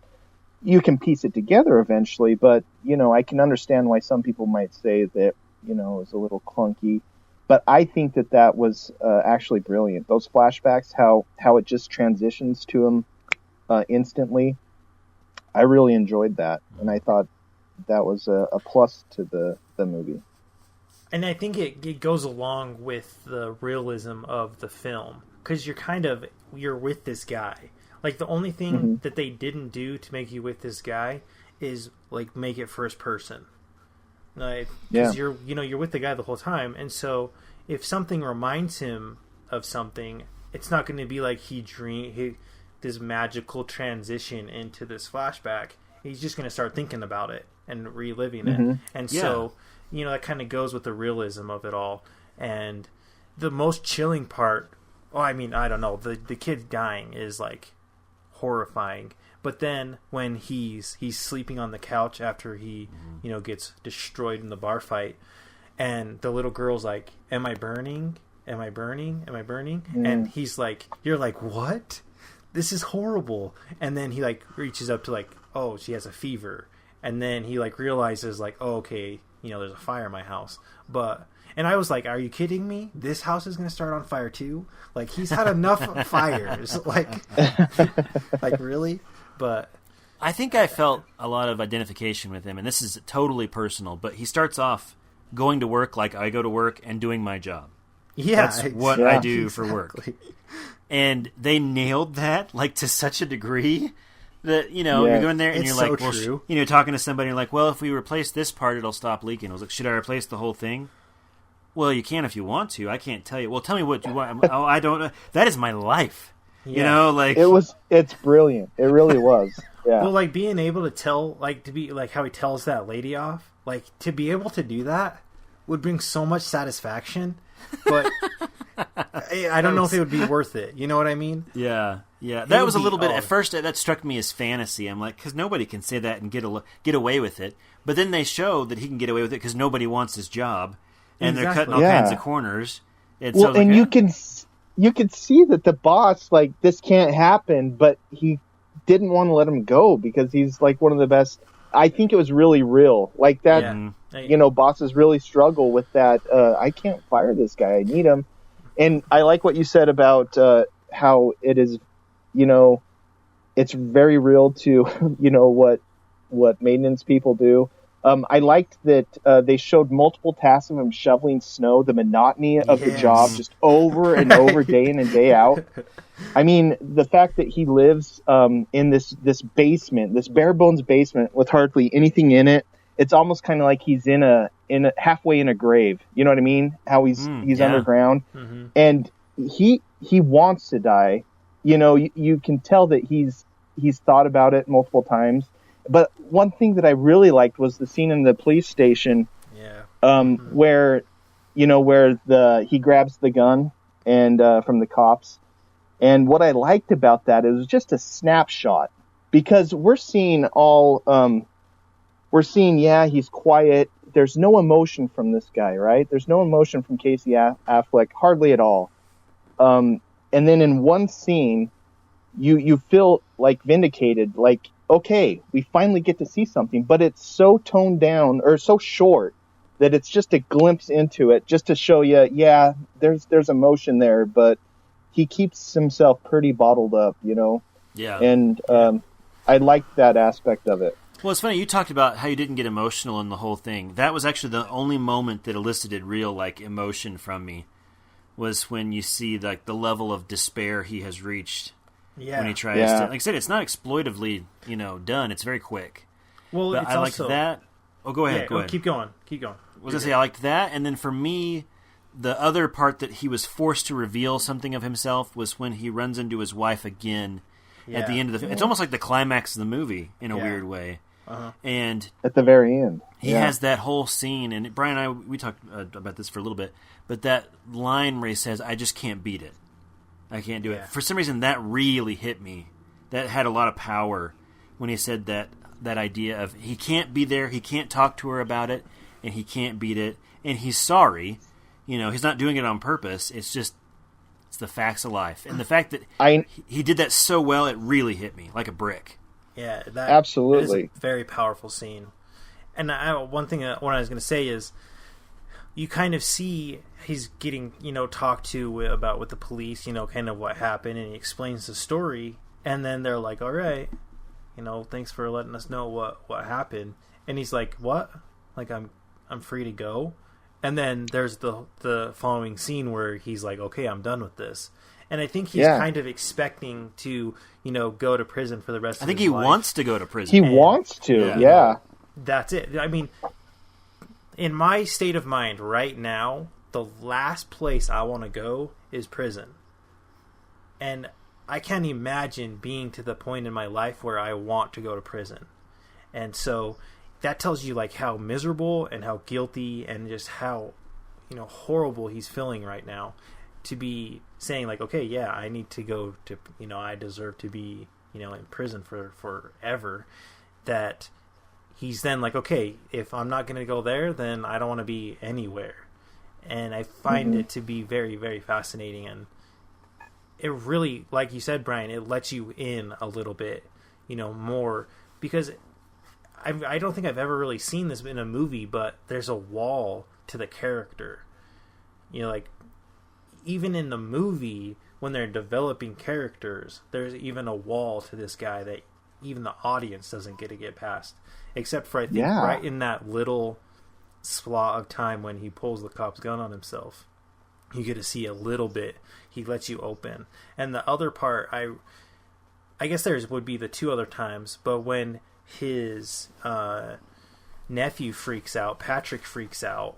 you can piece it together eventually. But, I can understand why some people might say that, it was a little clunky. But I think that was actually brilliant. Those flashbacks, how it just transitions to them instantly. I really enjoyed that. And I thought that was a plus to the movie. And I think it goes along with the realism of the film, because you're with this guy. Like the only thing that they didn't do to make you with this guy is like make it first person. Like, because you're with the guy the whole time, and so if something reminds him of something, it's not going to be like this magical transition into this flashback. He's just going to start thinking about it and reliving it, and so. That kind of goes with the realism of it all. And the most chilling part, I don't know, the kid dying is like horrifying. But then when he's sleeping on the couch after he, gets destroyed in the bar fight, and the little girl's like, "Am I burning? Am I burning? Am I burning?" And he's like, you're like, "What? This is horrible." And then he like reaches up to like, "Oh, she has a fever." And then he like realizes like, "Oh, okay, there's a fire in my house." And I was like, "Are you kidding me? This house is going to start on fire too?" Like, he's had enough fires. Like really? But I think I felt a lot of identification with him, and this is totally personal, but he starts off going to work like I go to work and doing my job. Yeah. That's what I do for work. And they nailed that, like, to such a degree that, you're going there and it's you're like, so well, talking to somebody, and you're like, well, if we replace this part, it'll stop leaking. I was like, should I replace the whole thing? Well, you can if you want to. I can't tell you. Well, tell me what you want. Oh, I don't know. That is my life. Yeah. It's brilliant. It really was. Yeah. Well, like, being able to tell, like, to be, like, how he tells that lady off, like, to be able to do that would bring so much satisfaction, but I don't know if it would be worth it. You know what I mean? Yeah. Yeah. That was a little bit, at first, that struck me as fantasy. I'm like, because nobody can say that and get away with it. But then they show that he can get away with it because nobody wants his job, and they're cutting all kinds of corners. And you can see that the boss, like, this can't happen, but he didn't want to let him go because he's like one of the best. I think it was really real, like that. Yeah. Bosses really struggle with that. I can't fire this guy. I need him. And I like what you said about how it is, it's very real to, what maintenance people do. I liked that they showed multiple tasks of him shoveling snow, the monotony of the job, just over and over, day in and day out. I mean, the fact that he lives in this basement, this bare bones basement with hardly anything in it. It's almost kind of like he's in a halfway in a grave. You know what I mean? How he's underground, and he wants to die. You can tell that he's thought about it multiple times. But one thing that I really liked was the scene in the police station, where he grabs the gun and from the cops. And what I liked about that is just a snapshot, because we're seeing he's quiet. There's no emotion from this guy, right? There's no emotion from Casey Affleck, hardly at all. And then in one scene, you feel like vindicated, like, okay, we finally get to see something, but it's so toned down or so short that it's just a glimpse into it, just to show you, there's emotion there, but he keeps himself pretty bottled up, Yeah. And I liked that aspect of it. Well, it's funny, you talked about how you didn't get emotional in the whole thing. That was actually the only moment that elicited real emotion from me, was when you see the level of despair he has reached. Yeah. When he tries to, like I said, it's not exploitively, done. It's very quick. Well, but it's I also, liked that. Oh, go ahead. Go ahead. Keep going. I was gonna say I liked that, and then for me, the other part that he was forced to reveal something of himself was when he runs into his wife again at the end of the. It's almost like the climax of the movie in a weird way. And at the very end, he has that whole scene, and Brian and I we talked about this for a little bit, but that line where he says, "I just can't beat it. I can't do it." For some reason, that really hit me. That had a lot of power when he said that idea of he can't be there, he can't talk to her about it, and he can't beat it, and he's sorry. He's not doing it on purpose. It's the facts of life, and the fact that he did that so well, it really hit me like a brick. Yeah, that absolutely is a very powerful scene. And one thing what I was going to say is, you kind of see he's getting, talked to about with the police, kind of what happened, and he explains the story, and then they're like, all right, thanks for letting us know what happened. And he's like, what? Like, I'm free to go? And then there's the following scene where he's like, okay, I'm done with this. And I think he's kind of expecting to, go to prison for the rest of his life. I think he wants to go to prison. He wants to, yeah. That's it. I mean, in my state of mind right now, the last place I want to go is prison. And I can't imagine being to the point in my life where I want to go to prison. And so that tells you how miserable and how guilty and just how, horrible he's feeling right now, to be saying okay, yeah, I need to go to, I deserve to be, in prison for forever. That he's then okay, if I'm not going to go there, then I don't want to be anywhere. And I find it to be very, very fascinating. And it really, like you said, Brian, it lets you in a little bit, more, because I don't think I've ever really seen this in a movie, but there's a wall to the character. Even in the movie, when they're developing characters, there's even a wall to this guy that even the audience doesn't get past. Except for, I think, right in that little slot of time when he pulls the cop's gun on himself. You get to see a little bit. He lets you open. And the other part, I guess there would be the two other times, but when his nephew freaks out, Patrick freaks out,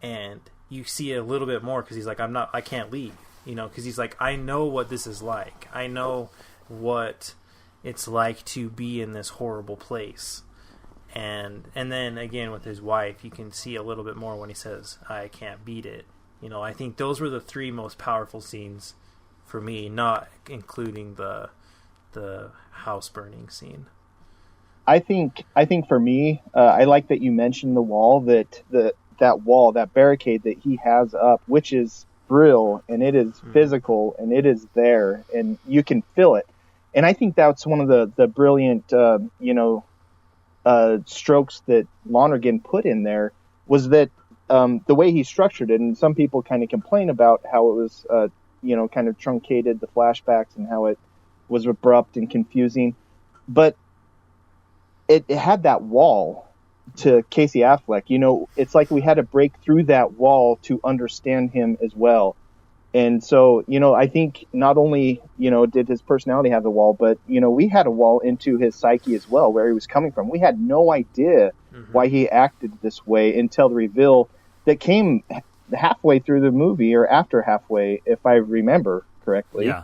and you see it a little bit more because he's like, I can't leave, because he's like, I know what this is like. I know what it's like to be in this horrible place. And then again with his wife, you can see a little bit more when he says, I can't beat it. I think those were the three most powerful scenes for me, not including the house burning scene. I think for me, I like that you mentioned the wall, that wall, that barricade that he has up, which is real, and it is physical, and it is there, and you can feel it. And I think that's one of the brilliant, strokes that Lonergan put in there, was that the way he structured it, and some people kind of complain about how it was, kind of truncated the flashbacks and how it was abrupt and confusing. But it had that wall to Casey Affleck. It's like we had to break through that wall to understand him as well. And so, I think not only, did his personality have the wall, but, we had a wall into his psyche as well, where he was coming from. We had no idea why he acted this way until the reveal that came halfway through the movie, or after halfway, if I remember correctly. Yeah.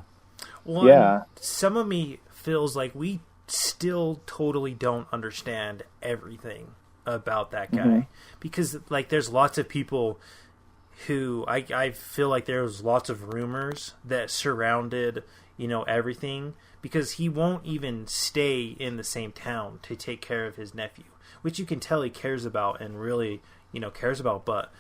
Well, some of me feels like we still totally don't understand everything about that guy. Because, there's lots of people who I feel like there was lots of rumors that surrounded, everything, because he won't even stay in the same town to take care of his nephew, which you can tell he cares about and really, cares about. But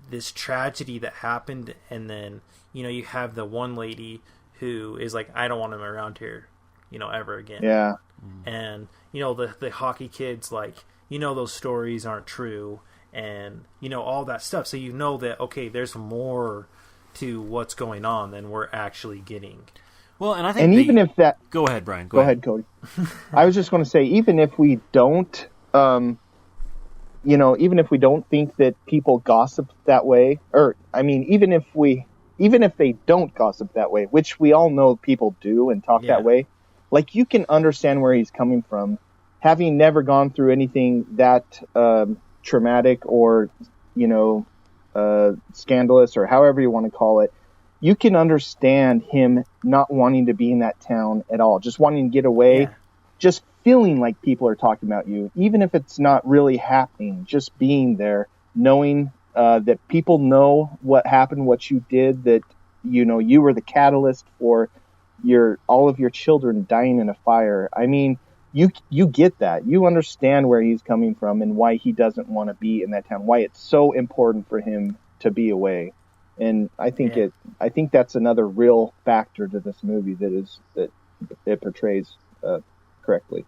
this tragedy that happened, and then, you have the one lady who is like, I don't want him around here, ever again. Yeah. And, the hockey kids, those stories aren't true. And, all that stuff. So that, okay, there's more to what's going on than we're actually getting. Well, and I think... And even if that... Go ahead, Brian. Go ahead, Cody. I was just going to say, even if we don't, even if we don't think that people gossip that way, even if they don't gossip that way, which we all know people do and talk that way, you can understand where he's coming from, having never gone through anything that... traumatic or scandalous, or however you want to call it. You can understand him not wanting to be in that town at all, just wanting to get away, just feeling like people are talking about you, even if it's not really happening, just being there, knowing that people know what happened, what you did, that you were the catalyst for all of your children dying in a fire. I mean, you get that. You understand where he's coming from and why he doesn't want to be in that town, why it's so important for him to be away. And I think that's another real factor to this movie that it portrays correctly.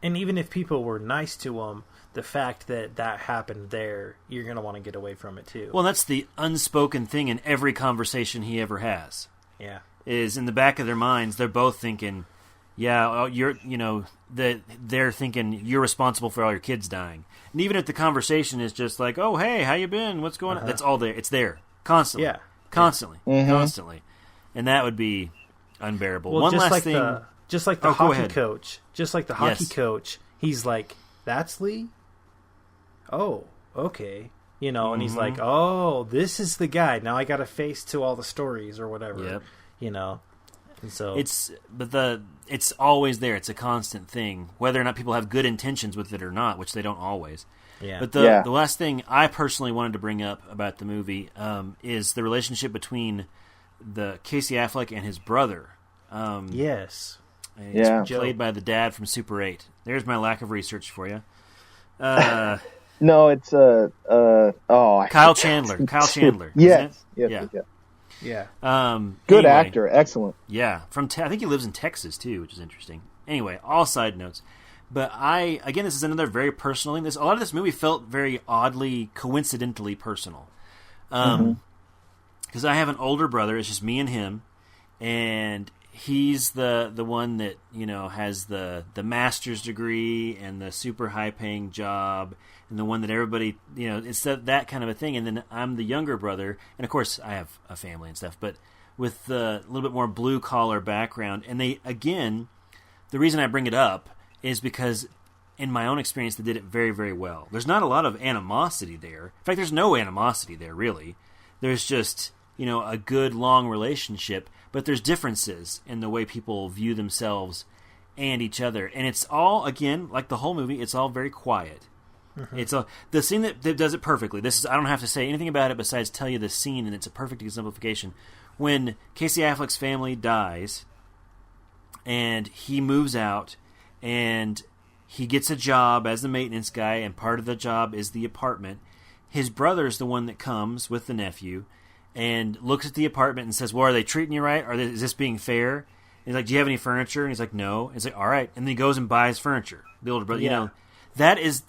And even if people were nice to him, the fact that happened there, you're going to want to get away from it too. Well, that's the unspoken thing in every conversation he ever has. Yeah. Is in the back of their minds, they're both thinking, they're thinking you're responsible for all your kids dying. And even if the conversation is just like, oh, hey, how you been? What's going on? That's all there. It's there. Constantly. Yeah. Constantly. Constantly. And that would be unbearable. Well, one just last like thing. Just like the hockey coach. Just like the hockey coach. He's like, that's Lee? Oh, okay. And he's like, oh, this is the guy. Now I got a face to all the stories or whatever. Yep. And so it's always there. It's a constant thing, whether or not people have good intentions with it or not, which they don't always. Yeah. But the last thing I personally wanted to bring up about the movie is the relationship between the Casey Affleck and his brother. Yes. Played by the dad from Super 8. There's my lack of research for you. No, it's Kyle Chandler. Kyle Chandler. Yes. Yeah. Good actor. Excellent. Yeah. I think he lives in Texas, too, which is interesting. Anyway, all side notes. But again, this is another very personal thing. A lot of this movie felt very oddly, coincidentally personal. Because I have an older brother. It's just me and him. And he's the one that, has the master's degree and the super high-paying job, and the one that everybody, it's that kind of a thing. And then I'm the younger brother, and of course I have a family and stuff, but with the little bit more blue-collar background. And they, again, the reason I bring it up is because in my own experience, they did it very, very well. There's not a lot of animosity there. In fact, there's no animosity there, really. There's just, a good, long relationship, but there's differences in the way people view themselves and each other. And it's all, again, like the whole movie, it's all very quiet. It's the scene that does it perfectly. I don't have to say anything about it besides tell you the scene, and it's a perfect exemplification. When Casey Affleck's family dies, and he moves out, and he gets a job as the maintenance guy, and part of the job is the apartment. His brother's the one that comes with the nephew and looks at the apartment and says, well, are they treating you right? Is this being fair? And he's like, do you have any furniture? And he's like, no. And he's like, all right. And then he goes and buys furniture. The older brother, that is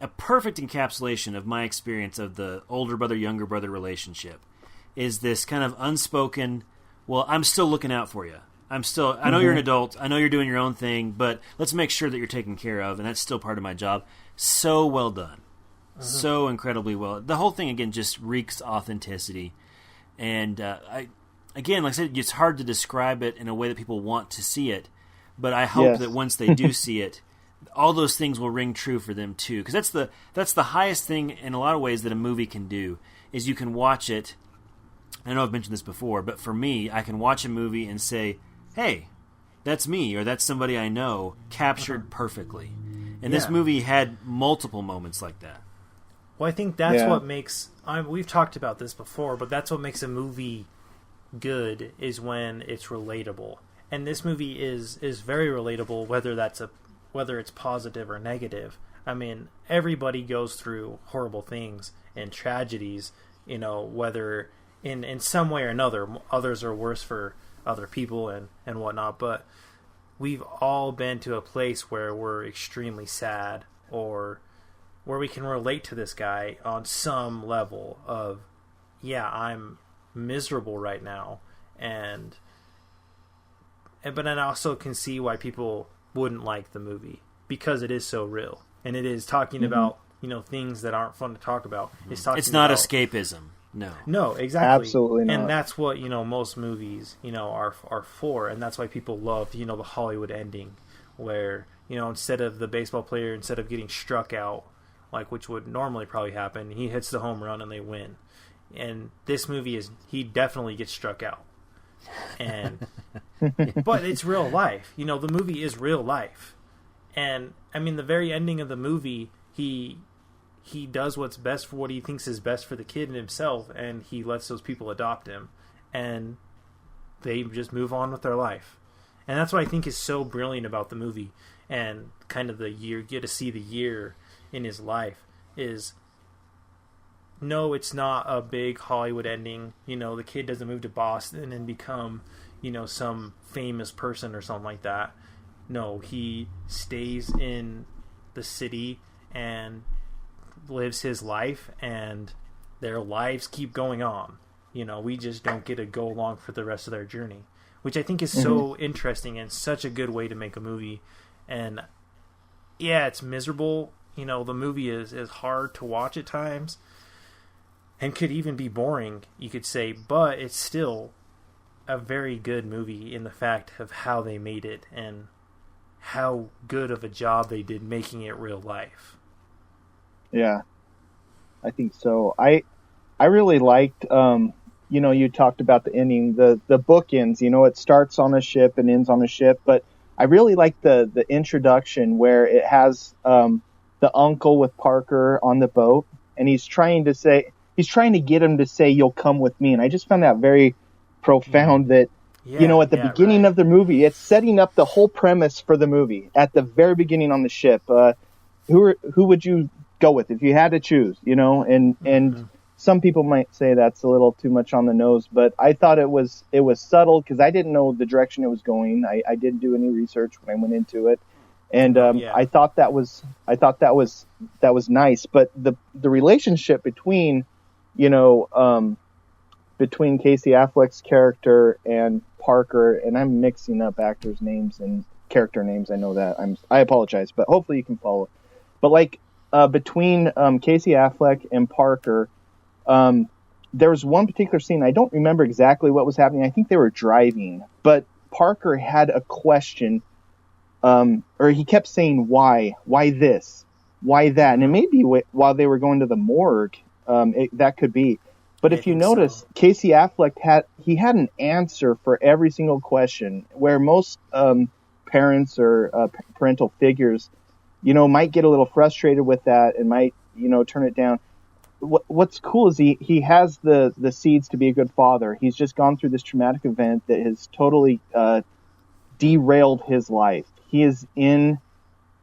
a perfect encapsulation of my experience of the older brother, younger brother relationship. Is this kind of unspoken, well, I'm still looking out for you. I know you're an adult. I know you're doing your own thing, but let's make sure that you're taken care of, and that's still part of my job. So well done. So incredibly well. The whole thing, again, just reeks authenticity. And again, like I said, it's hard to describe it in a way that people want to see it, but I hope that once they do see it, all those things will ring true for them too. Because that's the highest thing in a lot of ways that a movie can do, is you can watch it. I know I've mentioned this before, but for me, I can watch a movie and say, hey, that's me, or that's somebody I know, captured perfectly. And this movie had multiple moments like that. Well, I think that's what makes... we've talked about this before, but that's what makes a movie good, is when it's relatable. And this movie is very relatable, whether it's positive or negative. I mean, everybody goes through horrible things and tragedies, whether in some way or another. Others are worse for other people and whatnot, but we've all been to a place where we're extremely sad, or where we can relate to this guy on some level of, I'm miserable right now, but I also can see why people wouldn't like the movie, because it is so real, and it is talking about things that aren't fun to talk about. It's not escapism. No, exactly. Absolutely not. And that's what most movies are for, and that's why people love the Hollywood ending, where instead of the baseball player, instead of getting struck out, like which would normally probably happen, he hits the home run and they win. And this movie he definitely gets struck out. And but it's real life. The movie is real life. And I mean, the very ending of the movie, he does what's best for what he thinks is best for the kid and himself, and he lets those people adopt him, and they just move on with their life. And that's what I think is so brilliant about the movie, and kind of get to see the year in his life is, no, it's not a big Hollywood ending. The kid doesn't move to Boston and become, some famous person or something like that. No, he stays in the city and lives his life, and their lives keep going on. We just don't get to go along for the rest of their journey, which I think is so interesting and such a good way to make a movie. And it's miserable. The movie is hard to watch at times, and could even be boring, you could say, but it's still a very good movie in the fact of how they made it and how good of a job they did making it real life. Yeah, I think so. I really liked, you talked about the ending, the bookends, it starts on a ship and ends on a ship, but I really like the introduction where it has the uncle with Parker on the boat, and he's trying to get him to say, "You'll come with me." And I just found that very profound, that at the beginning of the movie, it's setting up the whole premise for the movie at the very beginning on the ship. Who would you go with if you had to choose? And some people might say that's a little too much on the nose, but I thought it was subtle, because I didn't know the direction it was going. I didn't do any research when I went into it, and I thought that was nice. But the relationship between between Casey Affleck's character and Parker, and I'm mixing up actors' names and character names. I know that. I apologize, but hopefully you can follow. But between Casey Affleck and Parker, there was one particular scene. I don't remember exactly what was happening. I think they were driving, but Parker had a question, or he kept saying, why this, why that? And it may be while they were going to the morgue. That could be. But if you notice, Casey Affleck had an answer for every single question, where most parents or parental figures, might get a little frustrated with that and might, turn it down. What's cool is he has the seeds to be a good father. He's just gone through this traumatic event that has totally derailed his life. He is in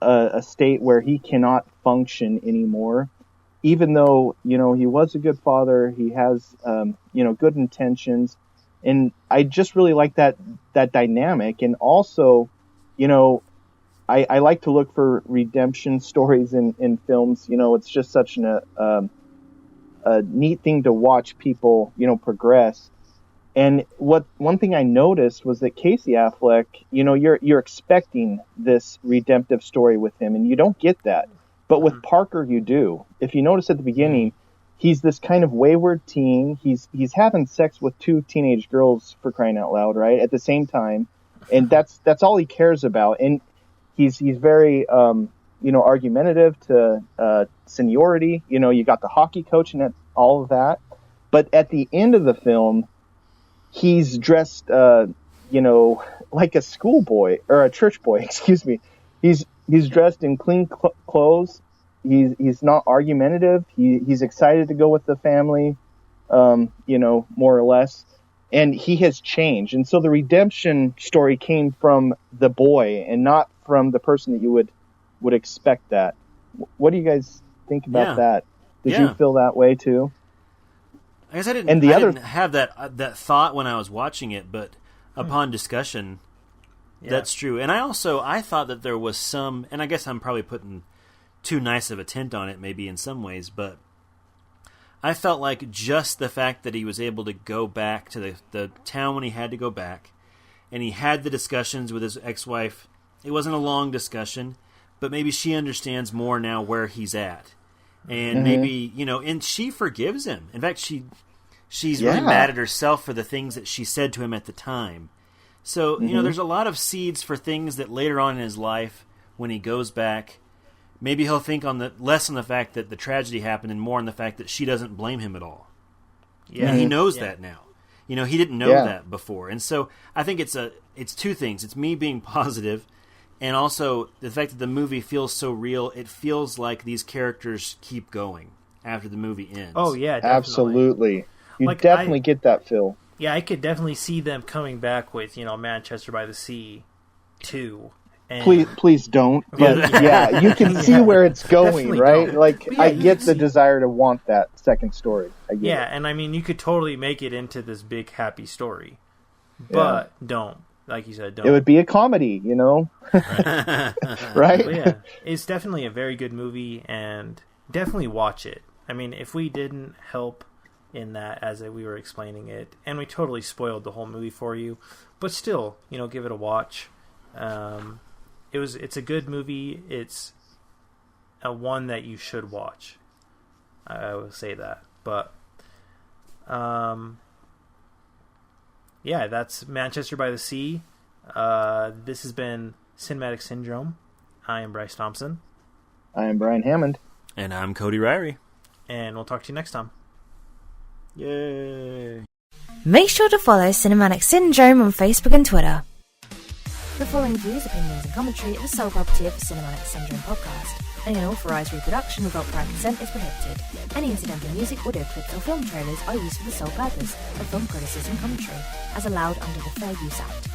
a state where he cannot function anymore. Even though, he was a good father, he has, good intentions. And I just really like that dynamic. And also, I like to look for redemption stories in films. It's just such a neat thing to watch people, progress. And one thing I noticed was that Casey Affleck, you're expecting this redemptive story with him, and you don't get that. But with Parker, you do. If you notice at the beginning, he's this kind of wayward teen. He's having sex with 2 teenage girls, for crying out loud, right? At the same time, and that's all he cares about. And he's very argumentative to seniority. You got the hockey coach and all of that. But at the end of the film, he's dressed, like a schoolboy or a church boy. Excuse me. He's dressed in clean clothes. He's not argumentative. He's excited to go with the family, more or less. And he has changed. And so the redemption story came from the boy and not from the person that you would expect that. What do you guys think about that? Did you feel that way too? I guess I didn't have that thought when I was watching it, but upon discussion, that's true. And I thought that there was some, and I guess I'm probably putting too nice of a tint on it maybe in some ways, but I felt like just the fact that he was able to go back to the town when he had to go back, and he had the discussions with his ex-wife. It wasn't a long discussion, but maybe she understands more now where he's at. And maybe, and she forgives him. In fact, she's really mad at herself for the things that she said to him at the time. So, there's a lot of seeds for things that later on in his life, when he goes back, maybe he'll think less on the fact that the tragedy happened and more on the fact that she doesn't blame him at all. Yeah, he knows that now. He didn't know that before. And so I think it's two things. It's me being positive, and also the fact that the movie feels so real. It feels like these characters keep going after the movie ends. Oh, yeah, definitely. Absolutely. You definitely get that feel. Yeah, I could definitely see them coming back with, Manchester by the Sea 2. And please don't. But you can see where it's going, right? Don't. Like, I get the desire to want that second story. I get it. And I mean, you could totally make it into this big happy story, but don't. Like you said, don't. It would be a comedy, right? Yeah, it's definitely a very good movie, and definitely watch it. I mean, if we didn't help in that as we were explaining it, and we totally spoiled the whole movie for you, but still, give it a watch. It's a good movie. It's a one that you should watch. I will say that, but that's Manchester by the Sea. This has been Cinematic Syndrome. I am Bryce Thompson. I am Brian Hammond. And I'm Cody Ryrie. And we'll talk to you next time. Yay! Make sure to follow Cinematic Syndrome on Facebook and Twitter. The following views, opinions, and commentary are the sole property of the Cinematic Syndrome podcast. Any unauthorized reproduction without prior consent is prohibited. Any incidental music, audio clips, or film trailers are used for the sole purpose of film criticism commentary, as allowed under the Fair Use Act.